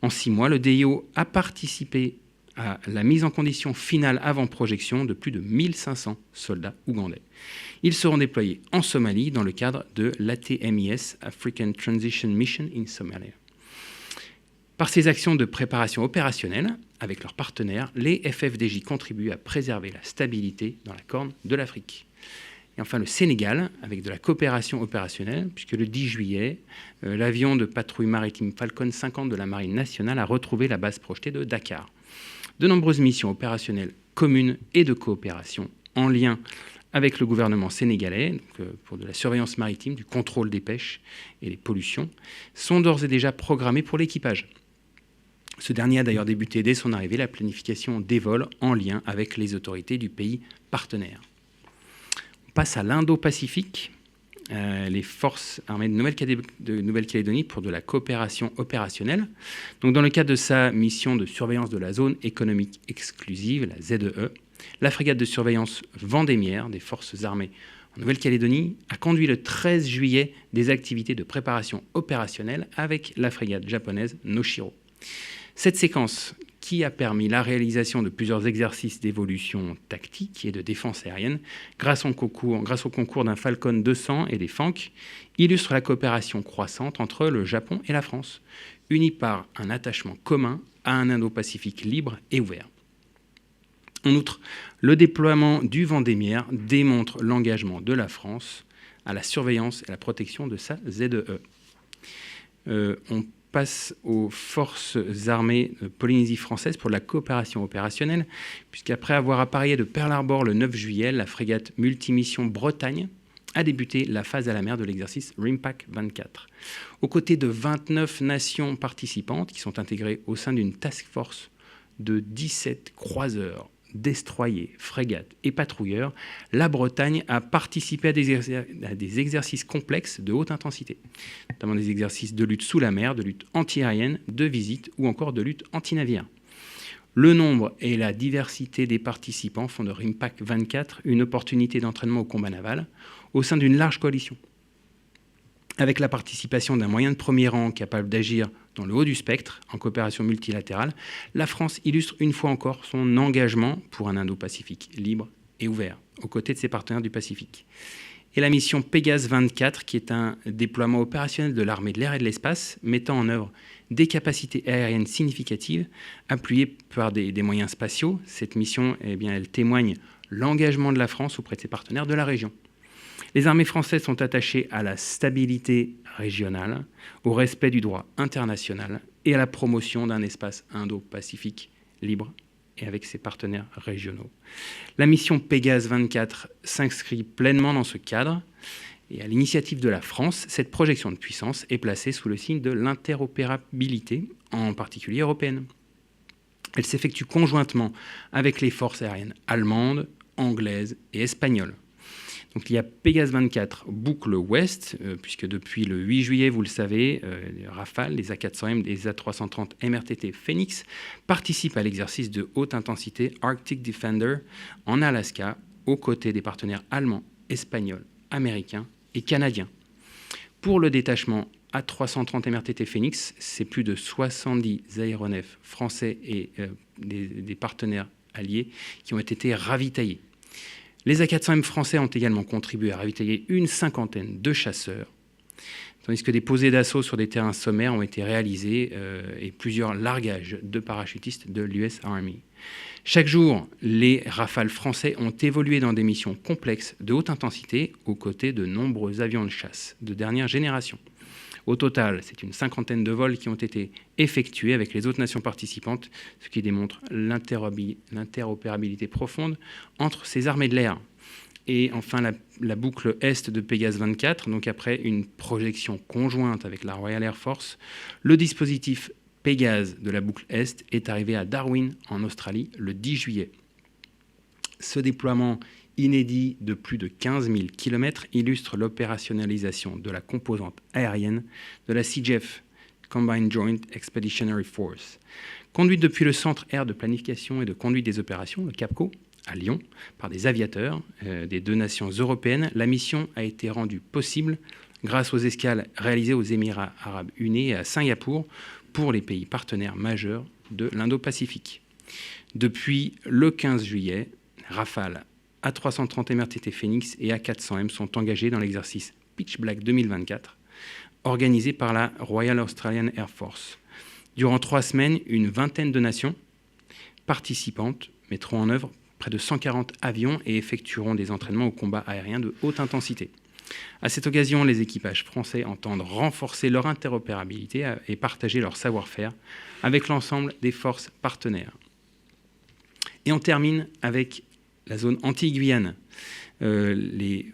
En 6 mois, le DIO a participé à la mise en condition finale avant projection de plus de 1500 soldats ougandais. Ils seront déployés en Somalie dans le cadre de l'ATMIS, African Transition Mission in Somalia. Par ces actions de préparation opérationnelle avec leurs partenaires, les FFDJ contribuent à préserver la stabilité dans la Corne de l'Afrique. Et enfin, le Sénégal, avec de la coopération opérationnelle, puisque le 10 juillet, l'avion de patrouille maritime Falcon 50 de la Marine nationale a retrouvé la base projetée de Dakar. De nombreuses missions opérationnelles communes et de coopération en lien avec le gouvernement sénégalais, donc, pour de la surveillance maritime, du contrôle des pêches et des pollutions, sont d'ores et déjà programmées pour l'équipage. Ce dernier a d'ailleurs débuté dès son arrivée la planification des vols en lien avec les autorités du pays partenaire. On passe à l'Indo-Pacifique, les forces armées de Nouvelle-Calédonie pour de la coopération opérationnelle. Donc, dans le cadre de sa mission de surveillance de la zone économique exclusive, la ZEE, la frégate de surveillance Vendémiaire des forces armées en Nouvelle-Calédonie a conduit le 13 juillet des activités de préparation opérationnelle avec la frégate japonaise Noshiro. Cette séquence, qui a permis la réalisation de plusieurs exercices d'évolution tactique et de défense aérienne grâce au concours d'un Falcon 200 et des Fank, illustre la coopération croissante entre le Japon et la France, unis par un attachement commun à un Indo-Pacifique libre et ouvert. En outre, le déploiement du Vendémiaire démontre l'engagement de la France à la surveillance et à la protection de sa ZEE. On passe aux forces armées de Polynésie française pour la coopération opérationnelle, puisqu'après avoir appareillé de Pearl Harbor le 9 juillet, la frégate multimission Bretagne a débuté la phase à la mer de l'exercice RIMPAC 24. Aux côtés de 29 nations participantes qui sont intégrées au sein d'une task force de 17 croiseurs, destroyers, frégates et patrouilleurs, la Bretagne a participé à des exercices complexes de haute intensité, notamment des exercices de lutte sous la mer, de lutte anti-aérienne, de visite ou encore de lutte anti-navire. Le nombre et la diversité des participants font de RIMPAC 24 une opportunité d'entraînement au combat naval au sein d'une large coalition. Avec la participation d'un moyen de premier rang capable d'agir dans le haut du spectre, en coopération multilatérale, la France illustre une fois encore son engagement pour un Indo-Pacifique libre et ouvert, aux côtés de ses partenaires du Pacifique. Et la mission Pégase 24, qui est un déploiement opérationnel de l'armée de l'air et de l'espace, mettant en œuvre des capacités aériennes significatives, appuyées par des moyens spatiaux. Cette mission, elle témoigne l'engagement de la France auprès de ses partenaires de la région. Les armées françaises sont attachées à la stabilité régionale, au respect du droit international et à la promotion d'un espace Indo-Pacifique libre et avec ses partenaires régionaux. La mission Pégase 24 s'inscrit pleinement dans ce cadre et à l'initiative de la France, cette projection de puissance est placée sous le signe de l'interopérabilité, en particulier européenne. Elle s'effectue conjointement avec les forces aériennes allemandes, anglaises et espagnoles. Donc il y a Pégase 24 boucle ouest, puisque depuis le 8 juillet, vous le savez, les Rafale, les A400M, les A330 MRTT Phoenix participent à l'exercice de haute intensité Arctic Defender en Alaska, aux côtés des partenaires allemands, espagnols, américains et canadiens. Pour le détachement A330 MRTT Phoenix, c'est plus de 70 aéronefs français et des partenaires alliés qui ont été ravitaillés. Les A400M français ont également contribué à ravitailler une cinquantaine de chasseurs, tandis que des posées d'assaut sur des terrains sommaires ont été réalisés et plusieurs largages de parachutistes de l'US Army. Chaque jour, les Rafales français ont évolué dans des missions complexes de haute intensité aux côtés de nombreux avions de chasse de dernière génération. Au total, c'est une cinquantaine de vols qui ont été effectués avec les autres nations participantes, ce qui démontre l'interopérabilité profonde entre ces armées de l'air. Et enfin, la boucle est de Pégase 24, donc après une projection conjointe avec la Royal Air Force, le dispositif Pégase de la boucle est arrivé à Darwin, en Australie, le 10 juillet. Ce déploiement inédit de plus de 15 000 km illustre l'opérationnalisation de la composante aérienne de la CJF, Combined Joint Expeditionary Force. Conduite depuis le Centre Air de Planification et de Conduite des Opérations, le CAPCO, à Lyon, par des aviateurs des 2 nations européennes, la mission a été rendue possible grâce aux escales réalisées aux Émirats arabes unis et à Singapour pour les pays partenaires majeurs de l'Indo-Pacifique. Depuis le 15 juillet, Rafale A330 MRTT Phoenix et A400M sont engagés dans l'exercice Pitch Black 2024, organisé par la Royal Australian Air Force. Durant 3 semaines, une vingtaine de nations participantes mettront en œuvre près de 140 avions et effectueront des entraînements au combat aérien de haute intensité. À cette occasion, les équipages français entendent renforcer leur interopérabilité et partager leur savoir-faire avec l'ensemble des forces partenaires. Et on termine avec la zone Antilles-Guyane. Les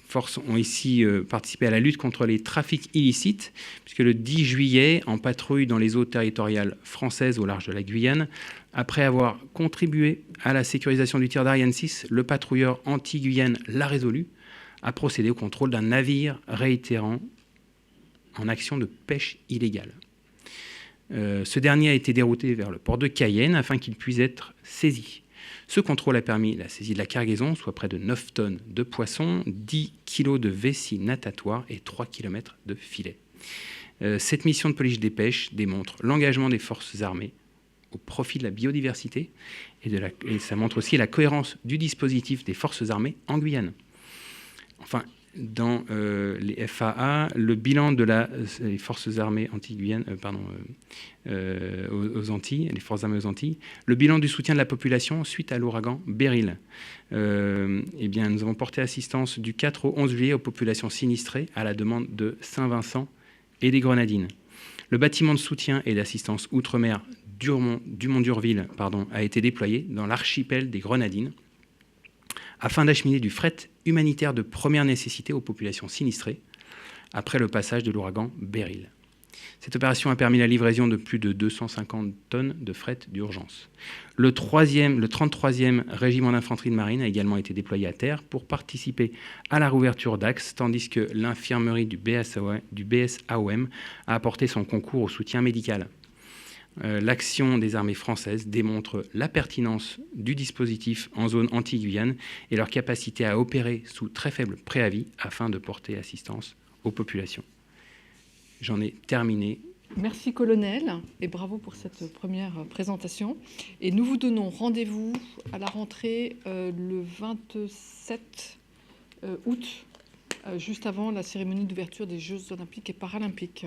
forces ont ici participé à la lutte contre les trafics illicites, puisque le 10 juillet, en patrouille dans les eaux territoriales françaises au large de la Guyane, après avoir contribué à la sécurisation du tir d'Ariane 6, le patrouilleur Antilles-Guyane l'a résolu, a procédé au contrôle d'un navire réitérant en action de pêche illégale. Ce dernier a été dérouté vers le port de Cayenne afin qu'il puisse être saisi. Ce contrôle a permis la saisie de la cargaison, soit près de 9 tonnes de poissons, 10 kg de vessie natatoire et 3 km de filets. Cette mission de police des pêches démontre l'engagement des forces armées au profit de la biodiversité et ça montre aussi la cohérence du dispositif des forces armées en Guyane. Enfin, dans les FAA, le bilan de les forces armées Antilles-Guyane, aux Antilles, les forces armées aux Antilles, le bilan du soutien de la population suite à l'ouragan Beryl. Eh bien, nous avons porté assistance du 4 au 11 juillet aux populations sinistrées à la demande de Saint-Vincent et des Grenadines. Le bâtiment de soutien et d'assistance outre-mer Dumont-d'Urville a été déployé dans l'archipel des Grenadines afin d'acheminer du fret humanitaire de première nécessité aux populations sinistrées après le passage de l'ouragan Beryl. Cette opération a permis la livraison de plus de 250 tonnes de fret d'urgence. Le 33e régiment d'infanterie de marine a également été déployé à terre pour participer à la réouverture d'Axe, tandis que l'infirmerie du BSAOM a apporté son concours au soutien médical. L'action des armées françaises démontre la pertinence du dispositif en zone Antilles-Guyane et leur capacité à opérer sous très faible préavis afin de porter assistance aux populations. J'en ai terminé. Merci colonel et bravo pour cette première présentation. Et nous vous donnons rendez-vous à la rentrée le 27 août, juste avant la cérémonie d'ouverture des Jeux olympiques et paralympiques.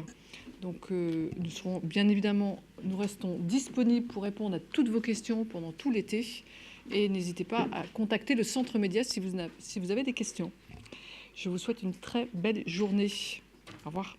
Donc nous serons bien évidemment, nous restons disponibles pour répondre à toutes vos questions pendant tout l'été. Et n'hésitez pas à contacter le centre média si vous avez des questions. Je vous souhaite une très belle journée. Au revoir.